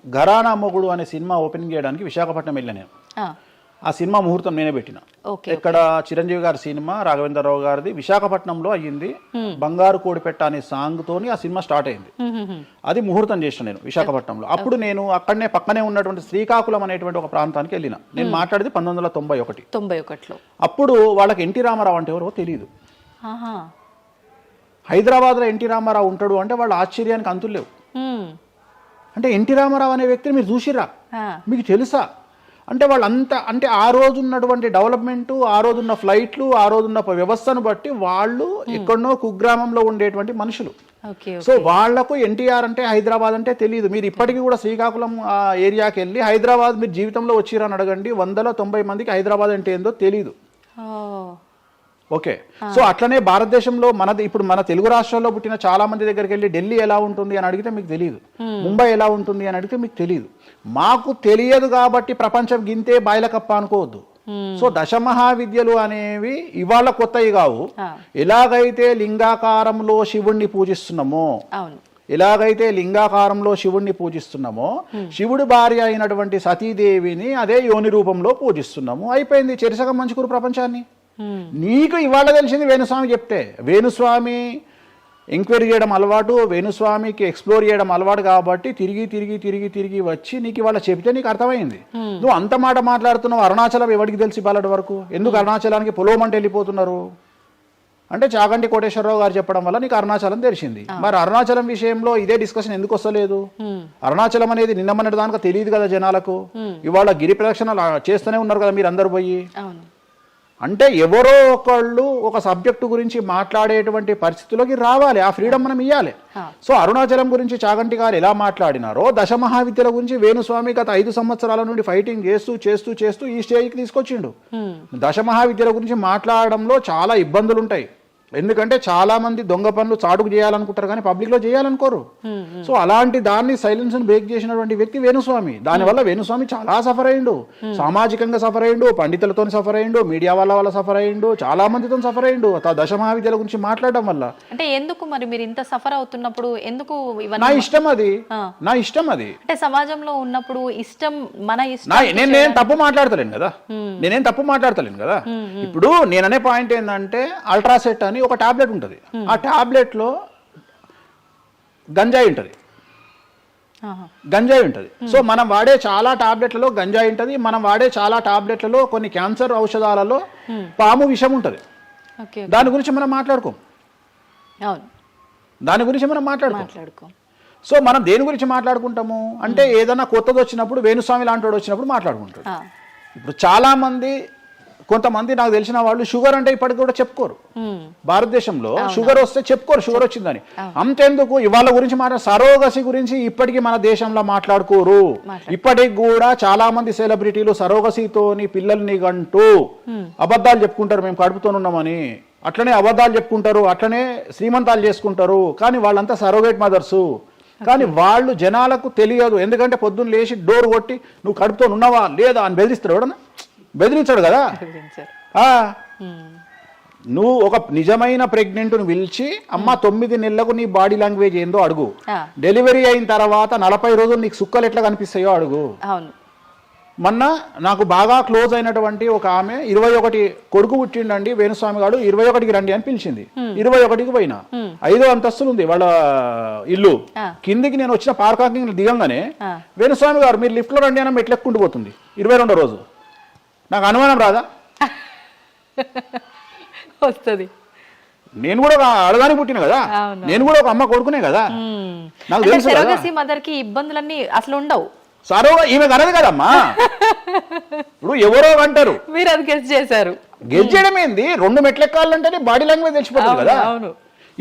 ఘరానా మొగుడు అనే సినిమా ఓపెనింగ్ చేయడానికి విశాఖపట్నం వెళ్ళాను. నేను ఆ సినిమా ముహూర్తం నేనే పెట్టిన. ఇక్కడ చిరంజీవి గారి సినిమా, రాఘవేంద్రరావు గారిది విశాఖపట్నంలో అయ్యింది. బంగారు కోడిపెట్ట అనే సాంగ్ తోని ఆ సినిమా స్టార్ట్ అయింది. అది ముహూర్తం చేసిన నేను విశాఖపట్నంలో. అప్పుడు నేను అక్కడనే పక్కనే ఉన్నటువంటి శ్రీకాకుళం అనేటువంటి ఒక ప్రాంతానికి వెళ్ళిన. నేను మాట్లాడేది 1991. అప్పుడు వాళ్ళకి ఎన్టీ రామారావు అంటే ఎవరో తెలియదు. హైదరాబాద్లో ఎన్టీ రామారావు ఉంటాడు అంటే వాళ్ళ ఆశ్చర్యానికి అంతులు లేవు. అంటే ఎన్టీ రామారావు అనే వ్యక్తిని మీరు చూసిరా, మీకు తెలుసా అంటే వాళ్ళంతా అంటే ఆ రోజు ఉన్నటువంటి డెవలప్మెంట్, ఆ రోజున్న ఫ్లైట్లు, ఆ రోజున్న వ్యవస్థను బట్టి వాళ్ళు ఎక్కడనో కుగ్రామంలో ఉండేటువంటి మనుషులు. సో వాళ్లకు ఎన్టీఆర్ అంటే హైదరాబాద్ అంటే తెలియదు. మీరు ఇప్పటికీ కూడా శ్రీకాకుళం ఆ ఏరియాకి వెళ్ళి హైదరాబాద్ మీరు జీవితంలో వచ్చిరని అడగండి, 190 మందికి హైదరాబాద్ అంటే ఏందో తెలియదు. ఓకే, సో అట్లనే భారతదేశంలో ఇప్పుడు మన తెలుగు రాష్ట్రాల్లో పుట్టిన చాలా మంది దగ్గరికి వెళ్ళి ఢిల్లీ ఎలా ఉంటుంది అని అడిగితే మీకు తెలియదు, ముంబై ఎలా ఉంటుంది అని అడిగితే మీకు తెలియదు. మాకు తెలియదు కాబట్టి ప్రపంచం గింతే బాయిలకప్ప అనుకోవద్దు. సో దశమహావిద్యలు అనేవి ఇవాళ కొత్తవి కావు. ఎలాగైతే లింగాకారంలో శివుణ్ణి పూజిస్తున్నామో, శివుడి భార్య అయినటువంటి సతీదేవిని అదే యోని రూపంలో పూజిస్తున్నాము. అయిపోయింది, చెరిసగం మంచుకురు ప్రపంచాన్ని. నీకు ఇవాళ తెలిసింది వేణుస్వామి చెప్తే. వేణుస్వామి ఎంక్వైరీ చేయడం అలవాటు, వేణుస్వామికి ఎక్స్ప్లోర్ చేయడం అలవాటు కాబట్టి తిరిగి వచ్చి నీకు ఇవాళ చెప్తే నీకు అర్థమైంది. నువ్వు అంత మాట మాట్లాడుతున్నావు. అరుణాచలం ఎవరికి తెలిసి బాలటి వరకు? ఎందుకు అరుణాచలానికి పొలోమంటే వెళ్ళిపోతున్నారు అంటే చాగంటి కోటేశ్వరరావు గారు చెప్పడం వల్ల నీకు అరుణాచలం తెలిసింది. మరి అరుణాచలం విషయంలో ఇదే డిస్కషన్ ఎందుకు వస్తలేదు? అరుణాచలం అనేది నిన్న మొన్నటి దానికి తెలియదు కదా జనాలకు. ఇవాళ గిరి ప్రదక్షిణలు చేస్తూనే ఉన్నారు కదా మీరు అందరు పోయి. అంటే ఎవరో ఒకళ్ళు ఒక సబ్జెక్టు గురించి మాట్లాడేటువంటి పరిస్థితిలోకి రావాలి, ఆ ఫ్రీడమ్ మనం ఇవ్వాలి. సో అరుణాచలం గురించి చాగంటి గారు ఎలా మాట్లాడినారో దశమహావిద్యల గురించి వేణుస్వామి గత 5 సంవత్సరాల నుండి ఫైటింగ్ చేస్తూ ఈ స్టేజ్కి తీసుకొచ్చిండు. దశమహావిద్యల గురించి మాట్లాడడంలో చాలా ఇబ్బందులు ఉంటాయి, ఎందుకంటే చాలా మంది దొంగ పనులు చాటుకు చేయాలనుకుంటారు కానీ పబ్లిక్ లో చేయాలనుకోరు. సో అలాంటి దాన్ని సైలెన్స్ బ్రేక్ చేసినటువంటి వ్యక్తి వేణుస్వామి. దానివల్ల వేణుస్వామి చాలా సఫర్ అయ్యిండు, సామాజికంగా సఫర్ అయ్యిండు, పండితులతో సఫర్ అయ్యిండు, మీడియా వల్ల సఫర్ అయ్యిండు, చాలా మందితో సఫర్ అయ్యిండు దశమహావిద్యల గురించి మాట్లాడడం వల్ల. అంటే ఎందుకు మరి మీరు ఇంత సఫర్ అవుతున్నప్పుడు ఎందుకు నా ఇష్టం అది, నా ఇష్టం అది. అంటే సమాజంలో ఉన్నప్పుడు ఇష్టం మన ఇష్టం. నేను తప్పు మాట్లాడతలేను కదా, నేనేం తప్పు మాట్లాడతలేను కదా. ఇప్పుడు నేననే పాయింట్ ఏంటంటే అల్ట్రాసెట్ అని ఒక టాబ్లెట్ ఉంటుంది, ఆ టాబ్లెట్ లో గంజాయి ఉంటుంది. సో మనం వాడే చాలా టాబ్లెట్లలో గంజాయి ఉంటుంది, మనం వాడే చాలా టాబ్లెట్లలో కొన్ని క్యాన్సర్ ఔషధాలలో పాము విషం ఉంటుంది. దాని గురించి మనం మాట్లాడుకోం. సో మనం దేని గురించి మాట్లాడుకుంటాము అంటే ఏదైనా కొత్తది వచ్చినప్పుడు వేణుస్వామి లాంటి వాడు వచ్చినప్పుడు మాట్లాడుకుంటాడు. ఇప్పుడు చాలా మంది కొంతమంది నాకు తెలిసిన వాళ్ళు షుగర్ అంటే ఇప్పటికి కూడా చెప్పుకోరు, భారతదేశంలో షుగర్ వస్తే చెప్పుకోరు షుగర్ వచ్చిందని. అంతెందుకు ఇవాళ గురించి సరోగసి గురించి ఇప్పటికీ మన దేశంలో మాట్లాడుకోరు. ఇప్పటికి కూడా చాలా మంది సెలబ్రిటీలు సరోగసితోని పిల్లల్ని గంటూ అబద్ధాలు చెప్పుకుంటారు, మేము కడుపుతోనున్నామని. అట్లనే అబద్ధాలు చెప్పుకుంటారు, అట్లనే శ్రీమంతాలు చేసుకుంటారు, కానీ వాళ్ళంతా సరోగేట్ మదర్సు. కానీ వాళ్ళు జనాలకు తెలియదు, ఎందుకంటే పొద్దున్న లేచి డోర్ కొట్టి నువ్వు కడుపుతో ఉన్నావా లేదా అని బెదిరిస్తారు. ఎవడన్నా బెదిరించాడు కదా. నువ్వు ఒక నిజమైన ప్రెగ్నెంట్ను పిలిచి అమ్మ 9 నెలలకు నీ బాడీ లాంగ్వేజ్ ఏందో అడుగు, డెలివరీ అయిన తర్వాత 40 రోజులు నీకు సుక్కలు ఎట్లా కనిపిస్తాయో అడుగు. మొన్న నాకు బాగా క్లోజ్ అయినటువంటి ఒక ఆమె 21 కొడుకు పుట్టిండండి వేణుస్వామి గారు, 21కి రండి అని పిలిచింది. 21కి పోయినా 5వ అంతస్తులు ఉంది వాళ్ళ ఇల్లు. కిందికి నేను వచ్చిన పార్కింగ్ దిగంగానే వేణుస్వామి గారు మీరు లిఫ్ట్ లో రండి అని మెట్లెక్కుంటూ పోతుంది. 22వ రోజు నాకు అనుమానం రాదా? వస్తుంది. నేను కూడా అడగాని పుట్టిన కదా, నేను కూడా ఒక అమ్మ కొడుకునే కదా, నాకు తెలుసు. సరోగసి మదర్ కి ఇబ్బందులన్నీ అసలు ఉండవు. ఈమె కనదు కదమ్మా. ఇప్పుడు ఎవరో అంటారు, మీరు అది గెస్ చేశారు. గెస్ చేయడం ఏంది? 2 మెట్లెక్కాలంటేనే బాడీ లాంగ్వేజ్ తెలిసిపోతుంది కదా.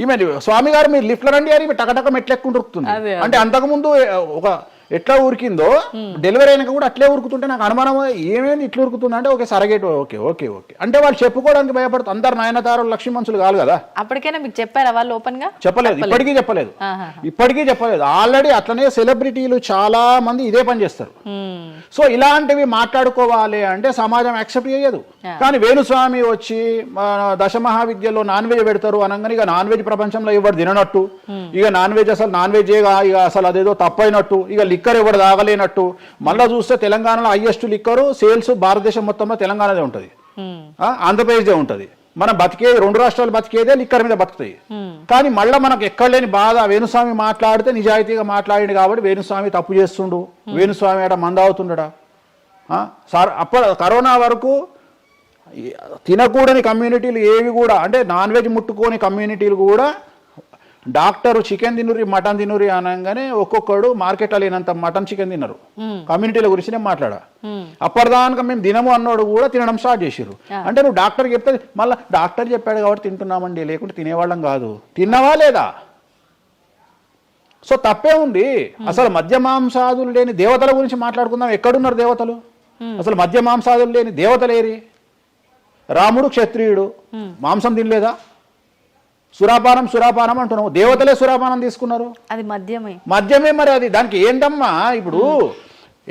ఈమె స్వామి గారు మీరు లిఫ్ట్ లో రండి అని టకటక మెట్లెక్కుంటుంది. అంటే అంతకుముందు ఒక ఎట్లా ఉరికిందో డెలివరీ అయినాక కూడా అట్లే ఉరుకుతుంటే నాకు అనుమానం ఏమేమి ఇట్లా ఉరుకుతుంది అంటే okay surrogate okay okay okay అంటే వాళ్ళు చెప్పుకోవడానికి భయపడుతుంది. అందరు నయనతారులు లక్ష్మీ మనుషులు కాదు కదా. అప్పటికైనా మీకు చెప్పారా వాళ్ళు ఓపెన్ గా? చెప్పలేదు, ఇప్పటికీ చెప్పలేదు. ఆల్రెడీ అట్లనే సెలబ్రిటీలు చాలా మంది ఇదే పని చేస్తారు. సో ఇలాంటివి మాట్లాడుకోవాలి అంటే సమాజం యాక్సెప్ట్ చేయదు. కానీ వేణుస్వామి వచ్చి దశమహావిద్యలో నాన్ వెజ్ పెడతారు అనగానే ఇక నాన్ వెజ్ ప్రపంచంలో ఎవరు తిననట్టు, ఇక నాన్ వెజ్ అసలు నాన్ వెజ్ ఇక అసలు అదేదో తప్పైనట్టు, ఇక లిక్కర్ ఎవరు తాగలేనట్టు. మళ్ళా చూస్తే తెలంగాణలో హైయెస్ట్ లిక్కరు సేల్స్ భారతదేశం మొత్తంలో తెలంగాణదే ఉంటుంది, ఆంధ్రప్రదేశ్దే ఉంటుంది. మనం బతికేది 2 రాష్ట్రాలు బతికేదే లిక్కర్ మీద బతుకుతాయి. కానీ మళ్ళీ మనకు ఎక్కడ లేని బాధ వేణుస్వామి మాట్లాడితే నిజాయితీగా మాట్లాడిండు కాబట్టి వేణుస్వామి తప్పు చేస్తుండు, వేణుస్వామి ఆడ మంద అవుతుండడా. సార్ అప్పుడు కరోనా వరకు తినకూడని కమ్యూనిటీలు ఏవి కూడా అంటే నాన్ వెజ్ ముట్టుకోని కమ్యూనిటీలు కూడా డాక్టర్ చికెన్ తినురి మటన్ తినురి అనగానే ఒక్కొక్కడు మార్కెట్లో లేనంత మటన్ చికెన్ తిన్నారు. కమ్యూనిటీల గురించి నేను మాట్లాడా. అప్పటిదాకా మేము తినము అన్నోడు కూడా తినడం స్టార్ట్ చేసారు. అంటే నువ్వు డాక్టర్ చెప్తే మళ్ళీ డాక్టర్ చెప్పాడు కాబట్టి తింటున్నామండి, లేకుంటే తినేవాళ్ళం కాదు. తిన్నావా లేదా? సో తప్పే ఉంది. అసలు మద్య మాంసాదులు లేని దేవతల గురించి మాట్లాడుకుందాం. ఎక్కడున్నారు దేవతలు? అసలు మద్య మాంసాదులు లేని దేవతలేరి? రాముడు క్షత్రియుడు, మాంసం తినలేదా? సురాపానం అంటున్నావు, దేవతలే సురాపానం తీసుకున్నారు. అది మద్యమే మరి అది దానికి ఏంటమ్మా? ఇప్పుడు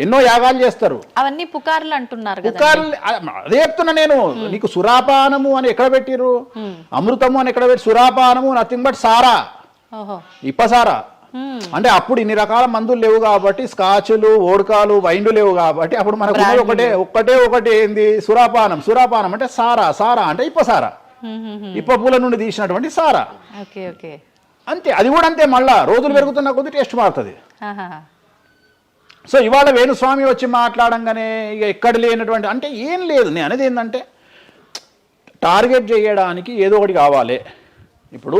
ఎన్నో యాగాలు చేస్తారు, అవన్నీ పుకార్లు అంటున్నారు. అదే చెప్తున్నా నేను నీకు. సురాపానము అని ఎక్కడ పెట్టిరు? అమృతము అని ఎక్కడ పెట్టి? సురాపానము నథింగ్ బట్ సారా, ఇప్పసారా. అంటే అప్పుడు ఇన్ని రకాల మందులు లేవు కాబట్టి, స్కాచ్లు ఓడకాలు వైండ్లు లేవు కాబట్టి అప్పుడు మనకు ఒకటే ఏంది? సురాపానం అంటే సారా అంటే ఇప్పసారా, ఇప్ప పూల నుండి తీసినటువంటి సారా. అంతే, అది కూడా అంతే. మళ్ళా రోజులు పెరుగుతున్న కొద్ది టేస్ట్ మారుతుంది. సో ఇవాళ వేణుస్వామి వచ్చి మాట్లాడంగానే ఇక ఎక్కడ లేనటువంటి అంటే ఏం లేదు. నేను అనేది ఏంటంటే టార్గెట్ చేయడానికి ఏదో ఒకటి కావాలి. ఇప్పుడు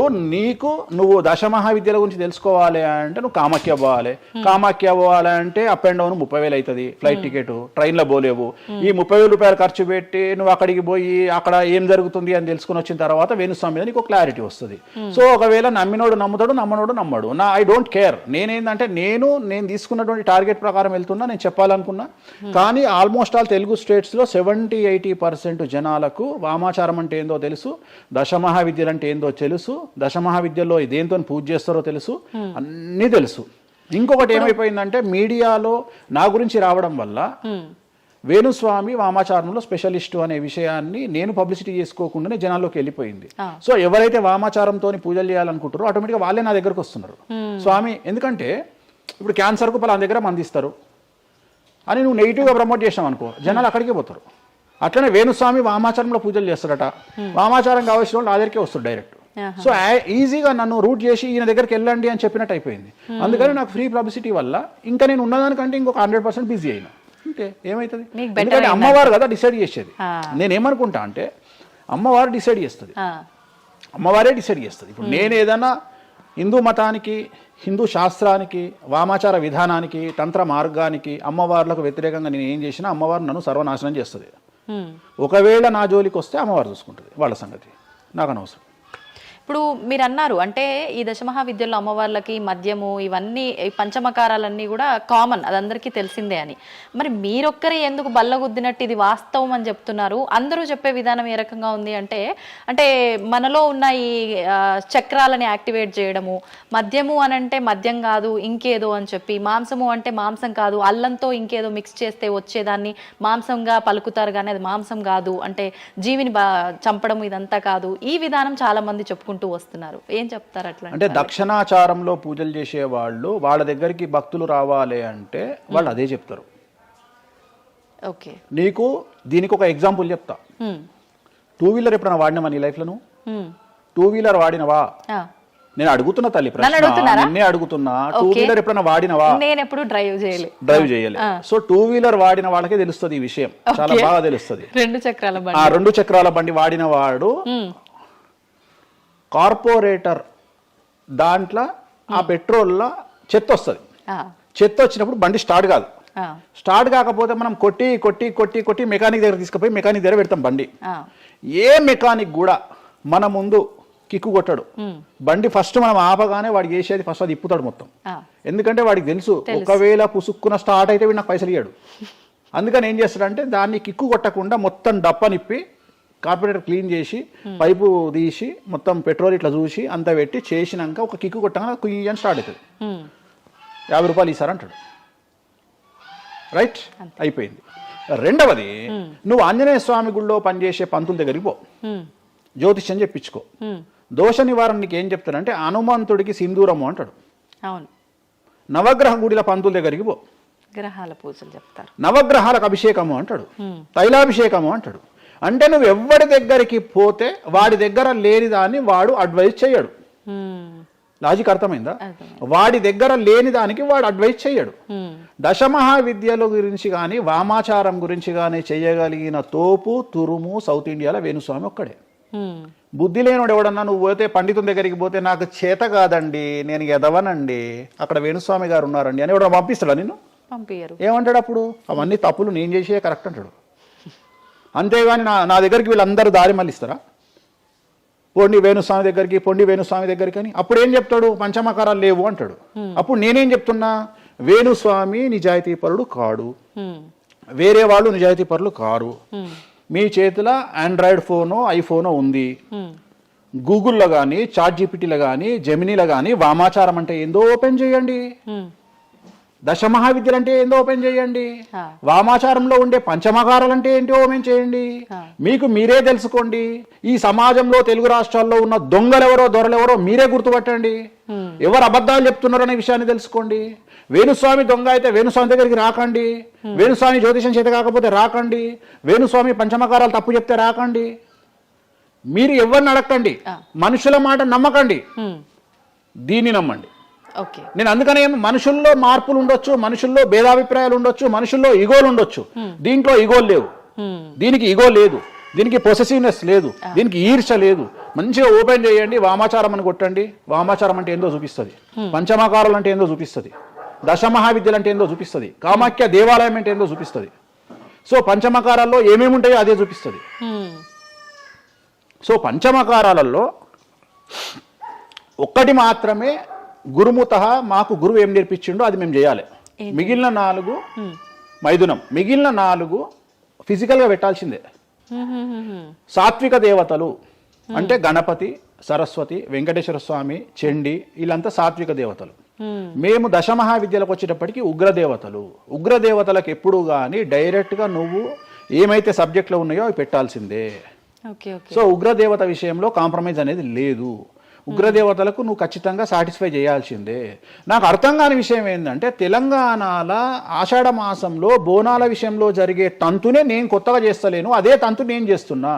నువ్వు దశమహావిద్యల గురించి తెలుసుకోవాలి అంటే నువ్వు కామాఖ్య పోవాలి. కామాఖ్య పోవాలి అంటే అప్ అండ్ డౌన్ 30,000 అవుతుంది ఫ్లైట్ టికెట్, ట్రైన్లో పోలేవు. ఈ 30,000 రూపాయలు ఖర్చు పెట్టి నువ్వు అక్కడికి పోయి అక్కడ ఏం జరుగుతుంది అని తెలుసుకుని వచ్చిన తర్వాత వేణుస్వామి మీద నీకు క్లారిటీ వస్తుంది. సో ఒకవేళ నమ్మినోడు నమ్ముతాడు, నమ్మనోడు నమ్మడు. I don't care. నేనేంటంటే నేను తీసుకున్నటువంటి టార్గెట్ ప్రకారం వెళ్తున్నా, నేను చెప్పాలనుకున్నా. కానీ ఆల్మోస్ట్ ఆల్ తెలుగు స్టేట్స్లో 70-80% జనాలకు వామాచారం అంటే ఏందో తెలుసు, దశమహావిద్యలు అంటే ఏందో తెలుసు, దశమహావిద్యలో దేంతో పూజ చేస్తారో తెలుసు, అన్నీ తెలుసు. ఇంకొకటి ఏమైపోయిందంటే మీడియాలో నా గురించి రావడం వల్ల వేణుస్వామి వామాచారంలో స్పెషలిస్టు అనే విషయాన్ని నేను పబ్లిసిటీ చేసుకోకుండానే జనాల్లోకి వెళ్ళిపోయింది. సో ఎవరైతే వామాచారంతో పూజలు చేయాలనుకుంటారో ఆటోమేటిక్గా వాళ్ళే నా దగ్గరకు వస్తున్నారు. స్వామి, ఎందుకంటే ఇప్పుడు క్యాన్సర్కు పలానా దగ్గర మందిస్తారు అని నువ్వు నెగిటివ్గా ప్రమోట్ చేసావు అనుకో, జనాలు అక్కడికే పోతారు. అట్లనే వేణుస్వామి వామాచారంలో పూజలు చేస్తాడట, వామాచారం కావాల్సిన వాళ్ళు నా దగ్గరికే వస్తారు డైరెక్ట్. సో ఈజీగా నన్ను రూట్ చేసి ఈయన దగ్గరికి వెళ్ళండి అని చెప్పినట్టు అయిపోయింది. అందుకని నాకు ఫ్రీ పబ్లిసిటీ వల్ల ఇంకా నేను ఉన్నదానికంటే ఇంకొక 100% బిజీ అయినా. అంటే ఏమవుతుంది, ఎందుకంటే అమ్మవారు కదా డిసైడ్ చేసేది. నేనేమనుకుంటా అంటే అమ్మవారు డిసైడ్ చేస్తుంది, అమ్మవారే డిసైడ్ చేస్తుంది. ఇప్పుడు నేను ఏదైనా హిందూ మతానికి, హిందూ శాస్త్రానికి, వామాచార విధానానికి, తంత్ర మార్గానికి, అమ్మవార్లకు వ్యతిరేకంగా నేను ఏం చేసినా అమ్మవారు నన్ను సర్వనాశనం చేస్తుంది. ఒకవేళ నా జోలికి వస్తే అమ్మవారు చూసుకుంటుంది, వాళ్ళ సంగతి నాకు అనవసరం. ఇప్పుడు మీరు అన్నారు అంటే ఈ దశమహావిద్యల్లో అమ్మవార్లకి మద్యము ఇవన్నీ పంచమకారాలన్నీ కూడా కామన్, అది అందరికీ తెలిసిందే అని. మరి మీరొక్కరే ఎందుకు బల్లగుద్దినట్టు ఇది వాస్తవం అని చెప్తున్నారు? అందరూ చెప్పే విధానం ఏ రకంగా ఉంది అంటే మనలో ఉన్న ఈ చక్రాలని యాక్టివేట్ చేయడము, మద్యము అని అంటే మద్యం కాదు ఇంకేదో అని చెప్పి, మాంసము అంటే మాంసం కాదు అల్లంతో ఇంకేదో మిక్స్ చేస్తే వచ్చేదాన్ని మాంసంగా పలుకుతారు కానీ అది మాంసం కాదు, అంటే జీవిని చంపడం ఇదంతా కాదు, ఈ విధానం చాలా మంది చెప్పుకుంటారు వస్తున్నారు. ఏం చెప్తారు అట్లా? అంటే దక్షిణాచారంలో పూజలు చేసే వాళ్ళు వాళ్ళ దగ్గరికి భక్తులు రావాలి అంటే వాళ్ళు అదే చెప్తారు. ఓకే, నీకు దీనికి ఒక ఎగ్జాంపుల్ చెప్తా. 2-వీలర్ ఎప్పుడైనా వాడినావా నీ లైఫ్ లో? 2-వీలర్ వాడినవా? నేను అడుగుతున్నా తల్లి ప్రశ్న, నిన్నే అడుగుతున్నా. 2-వీలర్ ఎప్పుడైనా వాడినవా? నేను ఎప్పుడు డ్రైవ్ చేయలే. సో 2-వీలర్ వాడిన వాళ్ళకే తెలుస్తుంది ఈ విషయం, చాలా బాగా తెలుస్తుంది. 2 చక్రాల బండి వాడిన వాడు కార్పొరేటర్ దాంట్లో ఆ పెట్రోల్లో చెత్త వస్తుంది. చెత్త వచ్చినప్పుడు బండి స్టార్ట్ కాదు. స్టార్ట్ కాకపోతే మనం కొట్టి కొట్టి కొట్టి కొట్టి మెకానిక్ దగ్గర తీసుకుపోయి మెకానిక్ దగ్గర పెడతాం బండి. ఏ మెకానిక్ కూడా మన ముందు కిక్కు కొట్టాడు. బండి ఫస్ట్ మనం ఆపగానే వాడికి చేసేది ఫస్ట్ అది ఇప్పుతాడు మొత్తం. ఎందుకంటే వాడికి తెలుసు ఒకవేళ పుసుక్కున స్టార్ట్ అయితే వీడు నాకు పైసలు ఇయ్యాడు. అందుకని ఏం చేస్తాడంటే దాన్ని కిక్కు కొట్టకుండా మొత్తం డప్పనిప్పి కార్పొరేటర్ క్లీన్ చేసి పైపు తీసి మొత్తం పెట్రోల్ ఇట్లా చూసి అంతా పెట్టి చేసినాక ఒక కిక్కు కొట్టగా కుయ్యి అని స్టార్ట్ అవుతుంది. 50 రూపాయలు ఇస్తారంటాడు. రైట్, అయిపోయింది. రెండవది, నువ్వు ఆంజనేయ స్వామి గుళ్ళో పనిచేసే పంతుల దగ్గరికి పో, జ్యోతిష్యం చెప్పించుకో. దోష నివారణ నీకు ఏం చెప్తాడంటే హనుమంతుడికి సింధూరము అంటాడు. నవగ్రహ గుడిల పంతుల దగ్గరికి పో, గ్రహాల పూజలు చెప్తారు. నవగ్రహాలకు అభిషేకము అంటాడు, తైలాభిషేకము అంటాడు. అంటే నువ్వు ఎవరి దగ్గరికి పోతే వాడి దగ్గర లేని దాన్ని వాడు అడ్వైజ్ చేయడు. లాజిక్ అర్థమైందా? వాడి దగ్గర లేని దానికి వాడు అడ్వైజ్ చేయడు. దశమహావిద్యల గురించి కానీ వామాచారం గురించి కానీ చేయగలిగిన తోపు తురుము సౌత్ ఇండియాలో వేణుస్వామి ఒక్కడే. బుద్ధి లేనోడు ఎవడన్నా నువ్వు పోతే పండితుని దగ్గరికి పోతే నాకు చేత కాదండి, నేను ఎదవనండి, అక్కడ వేణుస్వామి గారు ఉన్నారండి అని ఎవడన్నా పంపిస్తాడా? నిన్ను పంపించరు. ఏమంటాడు అప్పుడు? అవన్నీ తప్పులు నేను చేసే కరెక్ట్ అంటాడు. అంతేగాని నా దగ్గరికి వీళ్ళందరూ దారి మళ్ళిస్తారా? పొండి వేణుస్వామి దగ్గరికి అని. అప్పుడు ఏం చెప్తాడు? పంచమకారాలు లేవు అంటాడు. అప్పుడు నేనేం చెప్తున్నా? వేణుస్వామి నిజాయితీ పరుడు కాడు, వేరే వాళ్ళు నిజాయితీ పరులు కారు. మీ చేతిలో ఆండ్రాయిడ్ ఫోనో ఐఫోనో ఉంది, గూగుల్లో కానీ చాట్‌జీపీటీలో కానీ జెమినీలో కానీ వామాచారం అంటే ఏందో ఓపెన్ చేయండి, దశమహావిద్యలు అంటే ఏందో ఓపెన్ చేయండి, వామాచారంలో ఉండే పంచమకారాలు అంటే ఏంటో ఓపెన్ చేయండి. మీకు మీరే తెలుసుకోండి. ఈ సమాజంలో తెలుగు రాష్ట్రాల్లో ఉన్న దొంగలెవరో దొరలెవరో మీరే గుర్తుపట్టండి. ఎవరు అబద్ధాలు చెప్తున్నారు అనే విషయాన్ని తెలుసుకోండి. వేణుస్వామి దొంగ అయితే వేణుస్వామి దగ్గరికి రాకండి, వేణుస్వామి జ్యోతిషం చేత కాకపోతే రాకండి, వేణుస్వామి పంచమకారాలు తప్పు చెప్తే రాకండి. మీరు ఎవరిని అడగండి, మనుషుల మాట నమ్మకండి, దీన్ని నమ్మండి. నేను అందుకనే మనుషుల్లో మార్పులు ఉండొచ్చు, మనుషుల్లో భేదాభిప్రాయాలు ఉండొచ్చు, మనుషుల్లో ఈగోలు ఉండొచ్చు. దీంట్లో ఈగోలు లేవు, దీనికి ఈగో లేదు. దీనికి పొసెసివ్నెస్ లేదు, దీనికి ఈర్ష లేదు. మంచిగా ఓపెన్ చేయండి, వామాచారం అని కొట్టండి. వామాచారం అంటే ఏందో చూపిస్తుంది, పంచమకారాలు అంటే ఏందో చూపిస్తుంది, దశమహావిద్యలు అంటే ఏందో చూపిస్తుంది, కామాఖ్య దేవాలయం అంటే ఏందో చూపిస్తుంది. సో పంచమకారాల్లో ఏమేమి ఉంటాయో అదే చూపిస్తుంది. సో పంచమకారాలలో ఒక్కటి మాత్రమే గురుముత, మాకు గురువు ఏం నేర్పించిండో అది మేము చేయాలి. మిగిలిన 4 మైథునం, మిగిలిన 4 ఫిజికల్గా పెట్టాల్సిందే. సాత్విక దేవతలు అంటే గణపతి, సరస్వతి, వెంకటేశ్వర స్వామి, చండి, వీళ్ళంతా సాత్విక దేవతలు. మేము దశమహావిద్యలకు వచ్చేటప్పటికి ఉగ్రదేవతలు. ఉగ్రదేవతలకు ఎప్పుడు కానీ డైరెక్ట్గా నువ్వు ఏమైతే సబ్జెక్ట్లో ఉన్నాయో అవి పెట్టాల్సిందే. సో ఉగ్రదేవత విషయంలో కాంప్రమైజ్ అనేది లేదు. ఉగ్రదేవతలకు నువ్వు ఖచ్చితంగా సాటిస్ఫై చేయాల్సిందే. నాకు అర్థం కాని విషయం ఏంటంటే తెలంగాణలో ఆషాఢ మాసంలో బోనాల విషయంలో జరిగే తంతునే నేను కొత్తగా చేస్తలేను, అదే తంతు నేను చేస్తున్నా.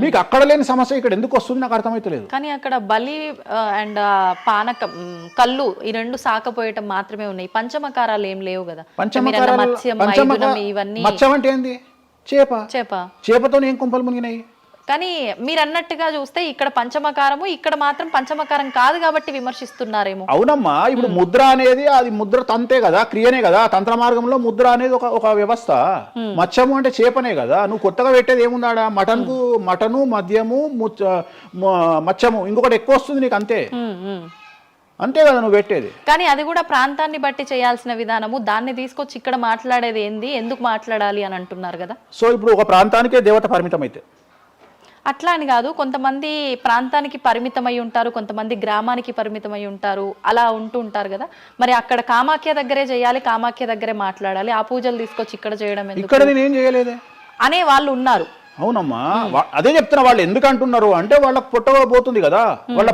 మీకు అక్కడ లేని సమస్య ఇక్కడ ఎందుకు వస్తుంది నాకు అర్థమైతలేదు. కానీ అక్కడ బలి అండ్ పానకం, కళ్ళు ఈ 2 సాకపోయటం మాత్రమే ఉన్నాయి. పంచమకారాలు ఏం లేవు కదా. మత్స్యం అంటే ఏంది? చేపతో ఏం కుంపలు మునిగినాయి. కానీ మీరు అన్నట్టుగా చూస్తే ఇక్కడ పంచమకారము, ఇక్కడ మాత్రం పంచమకారం కాదు కాబట్టి విమర్శిస్తున్నారేమో. అవునమ్మా, ఇప్పుడు ముద్ర అనేది అది ముద్ర తంతే కదా, క్రియనే కదా. తంత్ర మార్గంలో ముద్ర అనేది ఒక వ్యవస్థ. మత్స్యము అంటే చేపనే కదా. నువ్వు కొత్తగా పెట్టేది ఏముందాడా? మటను, మద్యము, మత్స్యము, ఇంకొకటి ఎక్కువ వస్తుంది నీకు, అంతే అంతే కదా నువ్వు పెట్టేది. కానీ అది కూడా ప్రాంతాన్ని బట్టి చేయాల్సిన విధానము. దాన్ని తీసుకొచ్చి ఇక్కడ మాట్లాడేది ఏంది, ఎందుకు మాట్లాడాలి అని అంటున్నారు కదా. సో ఇప్పుడు ఒక ప్రాంతానికే దేవత పరిమితం అయితే అట్లా అని కాదు, కొంతమంది ప్రాంతానికి పరిమితమై ఉంటారు, కొంతమంది గ్రామానికి పరిమితమై ఉంటారు, అలా ఉంటూ ఉంటారు కదా. మరి అక్కడ కామాఖ్య దగ్గరే చేయాలి, కామాఖ్య దగ్గరే మాట్లాడాలి, ఆ పూజలు తీసుకొచ్చి ఇక్కడ చేయడం ఇక్కడ నేనేం చేయలేదే అనే వాళ్ళు ఉన్నారు. అవునమ్మా, అదే చెప్తున్నా. వాళ్ళు ఎందుకు అంటున్నారు అంటే వాళ్ళకి పొట్టబోతుంది కదా, వాళ్ళ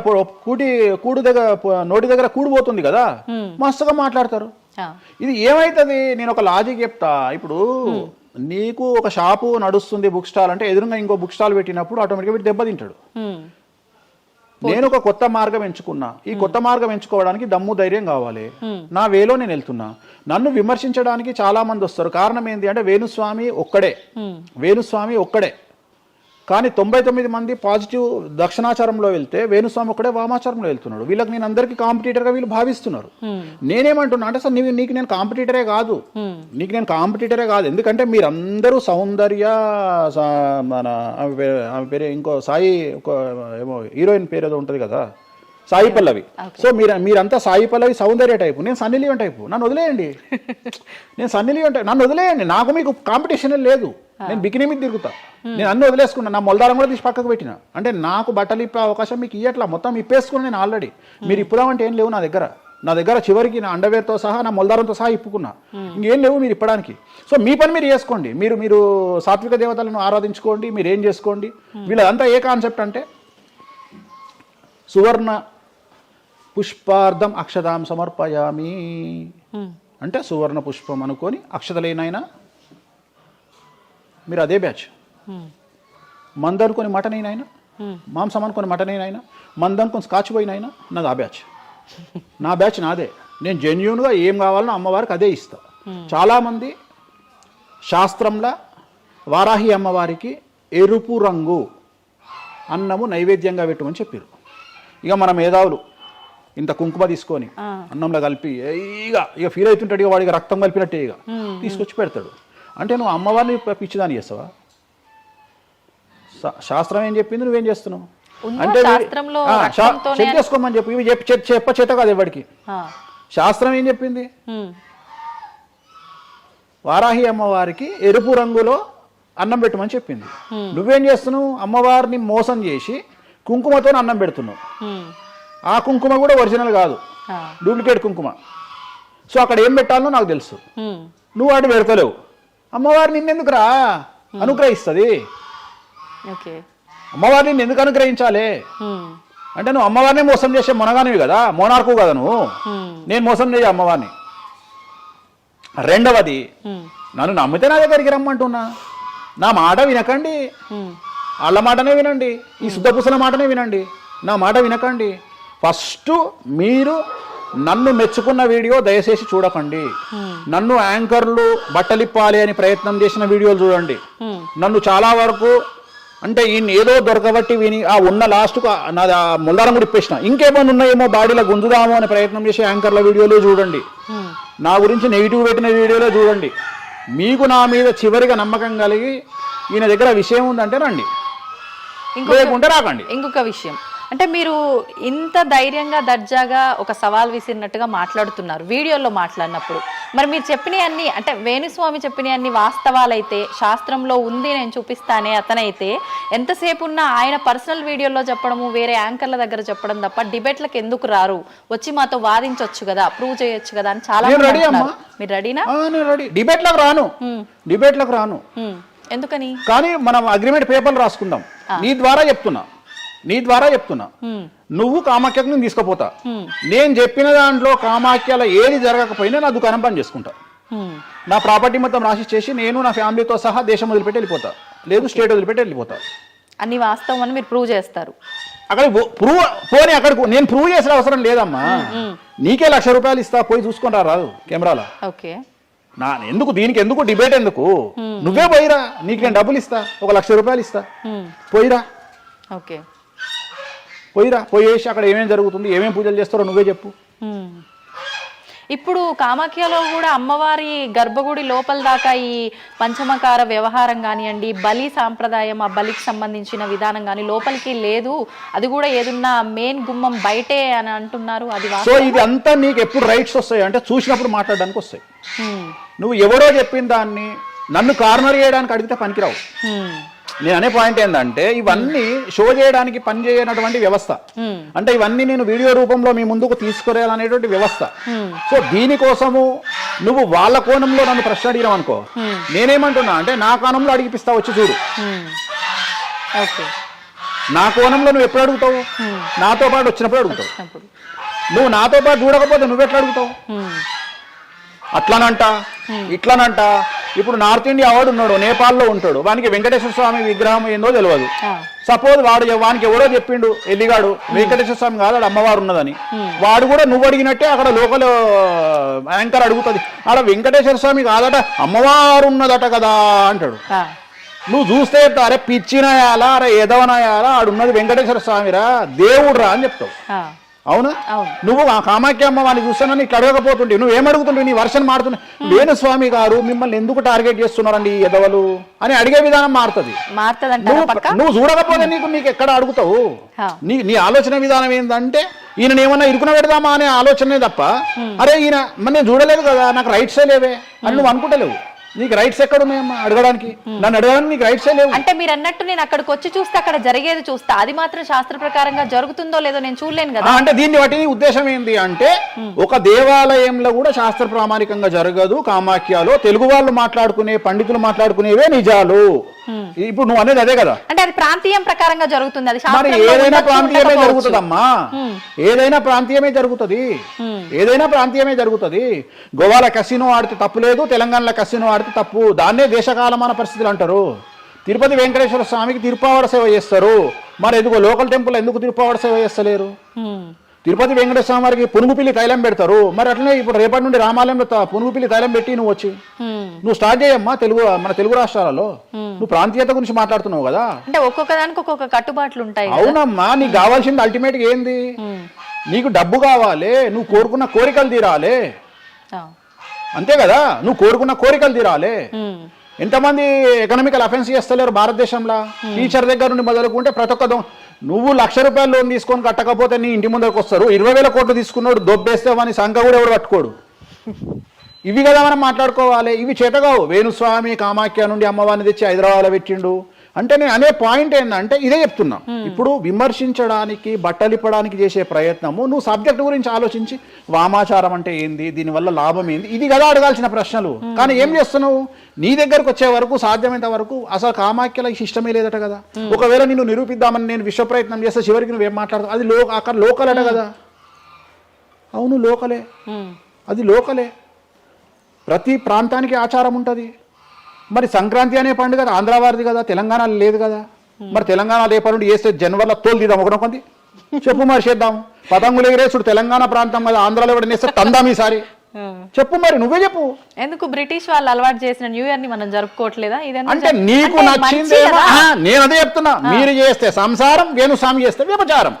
కూడు దగ్గర, నోటి దగ్గర కూడు పోతుంది కదా, మస్తుగా మాట్లాడతారు. ఇది ఏమైతుంది, నేను ఒక లాజిక్ చెప్తా. ఇప్పుడు నీకు ఒక షాపు నడుస్తుంది, బుక్ స్టాల్ అంటే, ఎదురుగా ఇంకో బుక్ స్టాల్ పెట్టినప్పుడు ఆటోమేటిక్గా వీటి దెబ్బతింటాడు. నేను ఒక కొత్త మార్గం ఎంచుకున్నా, ఈ కొత్త మార్గం ఎంచుకోవడానికి దమ్ము ధైర్యం కావాలి. నా వేలో నేను వెళ్తున్నా. నన్ను విమర్శించడానికి చాలా మంది వస్తారు. కారణం ఏంటి అంటే వేణుస్వామి ఒక్కడే, కానీ 99 మంది పాజిటివ్ దక్షిణాచారంలో వెళ్తే వేణుస్వామి ఒక్కడే వామాచారంలో వెళ్తున్నాడు. వీళ్ళకి నేను అందరికీ కాంపిటీటర్గా వీళ్ళు భావిస్తున్నారు. నేనేమంటున్నా అంటే సార్ నీకు నేను కాంపిటీటరే కాదు, ఎందుకంటే మీరందరూ సౌందర్య, మన ఆమె పేరు ఇంకో సాయి, ఏమో హీరోయిన్ పేరు ఏదో ఉంటుంది కదా, సాయి పల్లవి. సో మీరంతా సాయి పల్లవి సౌందర్య టైపు, నేను సన్నీ లియోన్ టైపు. నన్ను వదిలేయండి, నన్ను వదిలేయండి. నాకు మీకు కాంపిటీషన్ లేదు. నేను బికినీ మీద తిరుగుతా, నేను అన్ని వదిలేసుకున్నా. నా మొలదారం కూడా తీసి పక్కకు పెట్టిన. అంటే నాకు బట్టలు ఇప్పే అవకాశం మీకు ఇయ్యట్లా, మొత్తం ఇప్పేసుకున్నా నేను ఆల్రెడీ. మీరు ఇప్పుదామంటే ఏం లేవు నా దగ్గర చివరికి నా అండర్వేర్తో సహా, నా మొలదారంతో సహా ఇప్పుకున్నా. ఇంకేం లేవు మీరు ఇప్పడానికి. సో మీ పని మీరు చేసుకోండి, మీరు సాత్విక దేవతలను ఆరాధించుకోండి, మీరు ఏం చేసుకోండి. వీళ్ళంతా ఏ కాన్సెప్ట్ అంటే సువర్ణ పుష్పార్థం అక్షతాం సమర్పయామి అంటే సువర్ణ పుష్పం అనుకొని అక్షతలేనైనా మీరు అదే బ్యాచ్. మంద అనుకొని మటన్ అయినా, మాంసం అనుకొని మటన్ అయినా, మంద అనుకొని స్కాచ్ పోయినైనా నాది ఆ బ్యాచ్. నా బ్యాచ్ నాదే. నేను జెన్యూన్గా ఏం కావాలనో అమ్మవారికి అదే ఇస్తా. చాలామంది శాస్త్రంలో వారాహి అమ్మవారికి ఎరుపు రంగు అన్నము నైవేద్యంగా పెట్టమని చెప్పారు. ఇక మన మేధావులు ఇంత కుంకుమ తీసుకొని అన్నంలో కలిపి ఇక ఫీల్ అవుతుంటాడు, ఇక వాడికి రక్తం కలిపినట్టే ఇక తీసుకొచ్చి పెడతాడు. అంటే నువ్వు అమ్మవారిని పిచ్చిదాన్ని చేస్తావా? శాస్త్రం ఏం చెప్పింది, నువ్వేం చేస్తున్నావు అంటే చెక్ చేసుకోమని చెప్పి ఇవి చేత కాదు ఎవరికి. శాస్త్రం ఏం చెప్పింది, వారాహి అమ్మవారికి ఎరుపు రంగులో అన్నం పెట్టమని చెప్పింది. నువ్వేం చేస్తున్నావు, అమ్మవారిని మోసం చేసి కుంకుమతో అన్నం పెడుతున్నావు. ఆ కుంకుమ కూడా ఒరిజినల్ కాదు, డూప్లికేట్ కుంకుమ. సో అక్కడ ఏం పెట్టాలో నాకు తెలుసు, నువ్వు వాటి పెడతలేవు. అమ్మవారు నిన్నెందుకురా అనుగ్రహిస్తుంది? అమ్మవారిని నిన్ను ఎందుకు అనుగ్రహించాలి అంటే నువ్వు అమ్మవారిని మోసం చేసే మొనగానివి కదా, మోనార్కు కదా నువ్వు. నేను మోసం చేయ అమ్మవారిని. రెండవది, నన్ను నమ్మితే నా దగ్గరికి రమ్మంటున్నా. నా మాట వినకండి, వాళ్ళ మాటనే వినండి, ఈ శుద్ధపూసల మాటనే వినండి, నా మాట వినకండి. ఫస్ట్ మీరు నన్ను మెచ్చుకున్న వీడియో దయచేసి చూడకండి. నన్ను యాంకర్లు బట్టలిప్పాలి అని ప్రయత్నం చేసిన వీడియోలు చూడండి. నన్ను చాలా వరకు అంటే ఈయన ఏదో దొరకబట్టి విని ఆ ఉన్న లాస్ట్కు నాది ఆ ముల్లారం కూడా ఇప్పేసిన ఇంకేమైనా ఉన్నాయేమో బాడీలో గుంజుదామో అనే ప్రయత్నం చేసి యాంకర్ల వీడియోలో చూడండి, నా గురించి నెగిటివ్ పెట్టిన వీడియోలో చూడండి. మీకు నా మీద చివరిగా నమ్మకం కలిగి ఈయన దగ్గర విషయం ఉందంటే రండి, లేకుంటే రాకండి. ఇంకొక విషయం అంటే మీరు ఇంత ధైర్యంగా దర్జాగా ఒక సవాల్ విసిరినట్టుగా మాట్లాడుతున్నారు వీడియోలో మాట్లాడినప్పుడు, మరి మీరు చెప్పినవన్నీ అంటే వేణుస్వామి చెప్పినవన్నీ వాస్తవాలైతే శాస్త్రంలో ఉంది నేను చూపిస్తానే అతనైతే ఎంతసేపు ఉన్నా ఆయన పర్సనల్ వీడియోలో చెప్పడము వేరే యాంకర్ల దగ్గర చెప్పడం తప్ప డిబేట్లకు ఎందుకు రారు, వచ్చి మాతో వాదించవచ్చు కదా, ప్రూవ్ చేయొచ్చు కదా అని చాలా మంది అంటున్నారు. మీరు రెడీనా? డిబేట్లకు రాను, డిబేట్లకు రాను. ఎందుకని? కానీ మనం అగ్రిమెంట్ పేపర్లు రాసుకుందాం. నీ ద్వారా చెప్తున్నా నువ్వు కామాఖ్యకు నేను తీసుకుపోతా, నేను చెప్పిన దాంట్లో కామాఖ్యలో ఏది జరగకపోయినా నా దుకాణం పని చేసుకుంటా, నా ప్రాపర్టీ మొత్తం రాసి చేసి నేను నా ఫ్యామిలీతో సహా దేశం వదిలిపెట్టి వెళ్ళిపోతా, లేదు స్టేట్ వదిలిపెట్టి వెళ్ళిపోతా. అన్ని వాస్తవం అని మీరు ప్రూవ్ చేస్తారు. అక్కడ పోనీ అక్కడ నేను ప్రూవ్ చేసిన అవసరం లేదమ్మా, నీకే ₹1,00,000 ఇస్తా, పోయి చూసుకొని రాదు కెమెరాలో. ఓకే, ఎందుకు దీనికి ఎందుకు డిబేట్ ఎందుకు, నువ్వే పోయిరా, నీకు నేను డబ్బులు ఇస్తా, ₹1,00,000 ఇస్తా, పోయిరా. ఓకే, పోయేసి అక్కడ ఏమేమి జరుగుతుంది, ఏమేమి పూజలు చేస్తారో నువ్వే చెప్పు. ఇప్పుడు కామాఖ్యలో కూడా అమ్మవారి గర్భగుడి లోపల దాకా ఈ పంచమకార వ్యవహారం కానివ్వండి, బలి సాంప్రదాయం, ఆ బలికి సంబంధించిన విధానం కానీ లోపలికి లేదు, అది కూడా ఏదన్నా మెయిన్ గుమ్మం బయటే అని అంటున్నారు. అది సో ఇది అంతా నీకు ఎప్పుడు రైట్స్ వస్తాయి అంటే చూసినప్పుడు మాట్లాడడానికి వస్తాయి. నువ్వు ఎవరో చెప్పిన దాన్ని నన్ను కార్నర్ చేయడానికి అడిగితే పనికిరావు. నేను అనే పాయింట్ ఏంటంటే ఇవన్నీ షో చేయడానికి పనిచేయనటువంటి వ్యవస్థ, అంటే ఇవన్నీ నేను వీడియో రూపంలో మీ ముందుకు తీసుకురాలనేటువంటి వ్యవస్థ. సో దీనికోసము నువ్వు వాళ్ళ కోణంలో నన్ను ప్రశ్న అడిగినావు అనుకో, నేనేమంటున్నా అంటే నా కోణంలో అడిగిపిస్తా, వచ్చి చూడు. నా కోణంలో నువ్వు ఎప్పుడు అడుగుతావు? నాతో పాటు వచ్చినప్పుడు అడుగుతావు. నువ్వు నాతో పాటు చూడకపోతే నువ్వెట్లా అడుగుతావు? అట్లనంట ఇట్లనంట. ఇప్పుడు నార్త్ ఇండియా వాడు ఉన్నాడు, నేపాల్లో ఉంటాడు, వానికి వెంకటేశ్వర స్వామి విగ్రహం ఏందో తెలియదు. సపోజ్ వానికి ఎవడో చెప్పిండు ఎల్లిగాడు వెంకటేశ్వర స్వామి కాదు ఆడ అమ్మవారు ఉన్నదని, వాడు కూడా నువ్వు అడిగినట్టే అక్కడ లోకల్ యాంకర్ అడుగుతుంది, ఆడ వెంకటేశ్వర స్వామి కాదట అమ్మవారు ఉన్నదట కదా అంటాడు. నువ్వు చూస్తే అరే పిచ్చినాయాలా, అరే ఎదవనాయాలా, ఆడున్నది వెంకటేశ్వర స్వామిరా, దేవుడురా అని చెప్తావు. అవునా? నువ్వు ఆ కామాఖ్య అమ్మ వాడిని చూస్తానని ఇట్లా అడగకపోతుంటే నువ్వేమడుగుతుంటే నీ వర్షన్ మారుతున్నావు, వేణుస్వామి గారు మిమ్మల్ని ఎందుకు టార్గెట్ చేస్తున్నారండి ఎదవలు అని అడిగే విధానం మారుతుంది. నువ్వు చూడకపోతే నీకు ఎక్కడ అడుగుతావు? నీ ఆలోచన విధానం ఏంటంటే ఈయన ఏమన్నా ఇరుకున పెడదామా అనే ఆలోచనే తప్ప, అరే ఈయన నేను చూడలేదు కదా, నాకు రైట్సే లేవే అని నువ్వు అనుకుంటలేవు. నీకు రైట్స్ ఎక్కడ ఉన్నాయమ్మా అడగడానికి? నన్ను అడగడానికి నీకు రైట్సే లేవు. అంటే మీరు అన్నట్టు నేను అక్కడికి వచ్చి చూస్తే అక్కడ జరిగేది చూస్తా, అది మాత్రం శాస్త్ర ప్రకారంగా జరుగుతుందో లేదో నేను చూడలేను కదా. అంటే దీన్ని బట్టి ఉద్దేశం ఏంటి అంటే ఒక దేవాలయంలో కూడా శాస్త్ర ప్రామాణికంగా జరగదు. కామాఖ్యలో తెలుగు వాళ్ళు మాట్లాడుకునే పండితులు మాట్లాడుకునేవే నిజాలు. ఇప్పుడు నువ్వు అనేది అదే కదా, అంటే అది ప్రాంతీయం ప్రకారంగా జరుగుతుంది. అది మరి ఏదైనా ప్రాంతీయమే జరుగుతుందమ్మా, ఏదైనా ప్రాంతీయమే జరుగుతుంది. గోవాల కసినో ఆడితే తప్పు లేదు, తెలంగాణలో కసినో ఆడితే తప్పు. దాన్నే దేశకాలమాన పరిస్థితులు అంటారు. తిరుపతి వెంకటేశ్వర స్వామికి తిరుపావడ సేవ చేస్తారు, మరి ఎందుకో లోకల్ టెంపుల్ ఎందుకు తిరుపావడ సేవ చేస్తలేరు? తిరుపతి వెంకటేశ్వర స్వామి వారికి పునుగుపిల్లి తైలం పెడతారు, మరి అట్లనే ఇప్పుడు రేపటి నుండి రామాలయంలో పునుగుపిల్లి తైలం పెట్టి నువ్వు వచ్చి నువ్వు స్టార్ట్ చేయమ్మా. మన తెలుగు రాష్ట్రాలలో నువ్వు ప్రాంతీయత గురించి మాట్లాడుతున్నావు కదా, అంటే ఒక్కొక్క దానికి ఒక్కొక్క కట్టుబాట్లు ఉంటాయి. అవునమ్మా, నీకు కావాల్సింది అల్టిమేట్ గా ఏంది? నీకు డబ్బు కావాలి, నువ్వు కోరుకున్న కోరికలు తీరాలి, అంతే కదా. నువ్వు కోరుకున్న కోరికలు తీరాలి. ఎంతమంది ఎకనామికల్ అఫెన్స్ చేస్తలేరు భారతదేశంలో? టీచర్ దగ్గర నుండి మొదలుకుంటే ప్రతి ఒక్క నువ్వు ₹1,00,000 లోన్ తీసుకొని కట్టకపోతే నీ ఇంటి ముందరకు వస్తారు. 20,000 కోట్లు తీసుకున్నాడు దొబ్బేస్తే వాని సంఖ కూడా ఎవడు పట్టుకోడు. ఇవి కదా మనం మాట్లాడుకోవాలి. ఇవి చేతగావు. వేణుస్వామి కామాఖ్య నుండి అమ్మవారిని తెచ్చి హైదరాబాద్లో పెట్టిండు అంటే నేను అనే పాయింట్ ఏంటంటే ఇదే చెప్తున్నా. ఇప్పుడు విమర్శించడానికి బట్టలిప్పడానికి చేసే ప్రయత్నము, నువ్వు సబ్జెక్ట్ గురించి ఆలోచించి వామాచారం అంటే ఏంది, దీనివల్ల లాభం ఏంది, ఇది కదా అడగాల్సిన ప్రశ్నలు. కానీ ఏం చేస్తున్నావు? నీ దగ్గరకు వచ్చే వరకు సాధ్యమైనంత వరకు అసలు కామాఖ్యలో ఇష్టమే లేదట కదా. ఒకవేళ నిన్ను నిరూపిద్దామని నేను విశ్వ ప్రయత్నం చేస్తే చివరికి నువ్వేం మాట్లాడతావు? అది అక్కడ లోకల్ అట కదా. అవును లోకలే, అది లోకలే. ప్రతి ప్రాంతానికి ఆచారం ఉంటుంది. మరి సంక్రాంతి అనే పండుగ ఆంధ్ర వారిది కదా, తెలంగాణలో లేదు కదా. మరి తెలంగాణ రేపటి నుండి వేస్తే జనవరిలో తోలు తీద్దాం ఒకనొకంది చెప్పు, మరి చేద్దాం. పతంగులు ఎగిరేసుడు తెలంగాణ ప్రాంతం కదా, ఆంధ్రాలో కూడా నేస్తే తందాం ఈసారి. చెప్పు మరి, నువ్వే చెప్పు. ఎందుకు బ్రిటిష్ వాళ్ళు అలవాటు చేసిన న్యూ ఇయర్ ని మనం జరుపుకోవట్లేదా? అంటే నీకు నచ్చిందేమో, నేను అదే చెప్తున్నా. మీరు చేస్తే సంసారం, వేణుస్వామి చేస్తే వ్యభిచారం.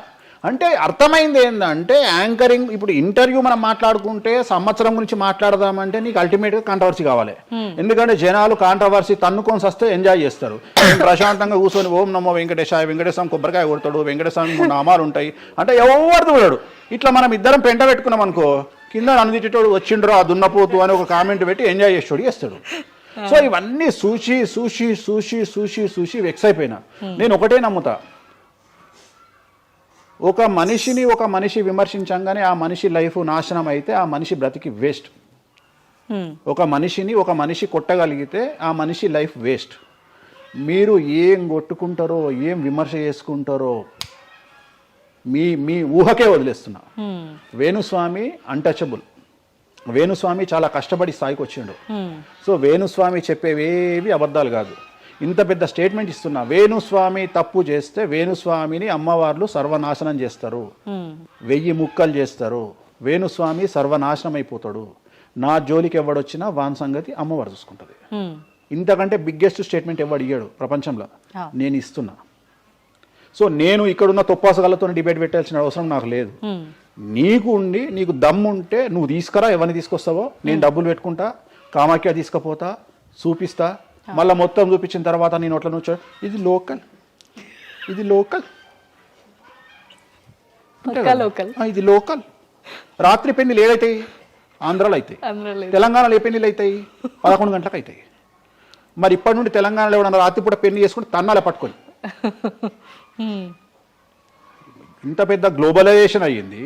అంటే అర్థమైంది ఏంటంటే, యాంకరింగ్ ఇప్పుడు ఇంటర్వ్యూ మనం మాట్లాడుకుంటే సంవత్సరం గురించి మాట్లాడదామంటే నీకు అల్టిమేట్గా కాంట్రవర్సీ కావాలి. ఎందుకంటే జనాలు కాంట్రవర్సీ తన్నుకొని వస్తే ఎంజాయ్ చేస్తారు. ప్రశాంతంగా కూర్చొని ఓం నమో వెంకటేశాయ, వెంకటేశ్వరం కొబ్బరికాయ కొడతాడు, వెంకటేశ్వరం నామాలు ఉంటాయి అంటే ఎవరు చూడాడు. ఇట్లా మనం ఇద్దరం పెంట పెట్టుకున్నాం అనుకో, కింద నన్ను తిట్టేటోడు వచ్చిండ్రో ఆ దున్నపోతు అని ఒక కామెంట్ పెట్టి ఎంజాయ్ చేసేటోడు చేస్తాడు. సో ఇవన్నీ చూసి చూసి చూసి చూసి చూసి వెక్స్ అయిపోయినా. నేను ఒకటే నమ్ముతా, ఒక మనిషి విమర్శించంగానే ఆ మనిషి లైఫ్ నాశనం అయితే ఆ మనిషి బ్రతికి వేస్ట్. ఒక మనిషి కొట్టగలిగితే ఆ మనిషి లైఫ్ వేస్ట్. మీరు ఏం కొట్టుకుంటారో, ఏం విమర్శ చేసుకుంటారో మీ ఊహకే వదిలేస్తున్నా. వేణుస్వామి అన్టచబుల్. వేణుస్వామి చాలా కష్టపడి స్థాయికి వచ్చిండు. సో వేణుస్వామి చెప్పేవేవి అబద్ధాలు కాదు. ఇంత పెద్ద స్టేట్మెంట్ ఇస్తున్నా. వేణుస్వామి తప్పు చేస్తే వేణుస్వామిని అమ్మవార్లు సర్వనాశనం చేస్తారు, 1000 ముక్కలు చేస్తారు. వేణుస్వామి సర్వనాశనం అయిపోతాడు. నా జోలికి ఎవడొచ్చినా వాని సంగతి అమ్మవారు చూసుకుంటుంది. ఇంతకంటే బిగ్గెస్ట్ స్టేట్మెంట్ ఎవడు ఇయ్యాడు ప్రపంచంలో, నేను ఇస్తున్నా. సో నేను ఇక్కడున్న తొప్పాసగాళ్ళతో డిబేట్ పెట్టాల్సిన అవసరం నాకు లేదు. నీకు ఉండి నీకు దమ్ము ఉంటే నువ్వు తీసుకురా, ఎవరిని తీసుకొస్తావో నేను డబ్బులు పెట్టుకుంటా, కామాఖ్య తీసుకుపోతా, చూపిస్తా. మళ్ళీ మొత్తం చూపించిన తర్వాత నేను నోట్ల నుంచి ఇది లోకల్ ఇది లోకల్. రాత్రి పెళ్లిలు ఏదైతాయి ఆంధ్రాలో అవుతాయి, తెలంగాణలో ఏ పెళ్లిలు అవుతాయి 11 గంటలకు అవుతాయి. మరి ఇప్పటి నుండి తెలంగాణలో ఎవడన్నా రాత్రిపూట పెళ్లి చేసుకుని తన్నాలే పట్టుకొని. ఇంత పెద్ద గ్లోబలైజేషన్ అయ్యింది.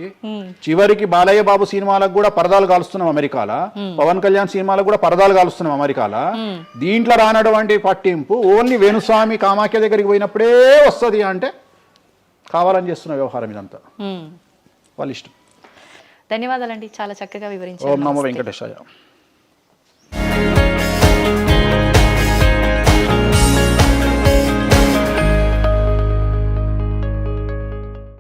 చివరికి బాలయ్య బాబు సినిమాలకు కూడా పరదాలు కాలుస్తున్నాం అమెరికాలో, పవన్ కళ్యాణ్ సినిమాలకు కూడా పరదాలు కాలుస్తున్నాం అమెరికాలో. దీంట్లో రానటువంటి పట్టింపు ఓన్లీ వేణుస్వామి కామాఖ్య దగ్గరికి పోయినప్పుడే వస్తుంది అంటే కావాలని చేస్తున్న వ్యవహారం ఇదంతా. వాళ్ళ ఇష్టం. ధన్యవాదాలండి, చాలా చక్కగా వివరించారు. ఓం నమో వెంకటేశాయ.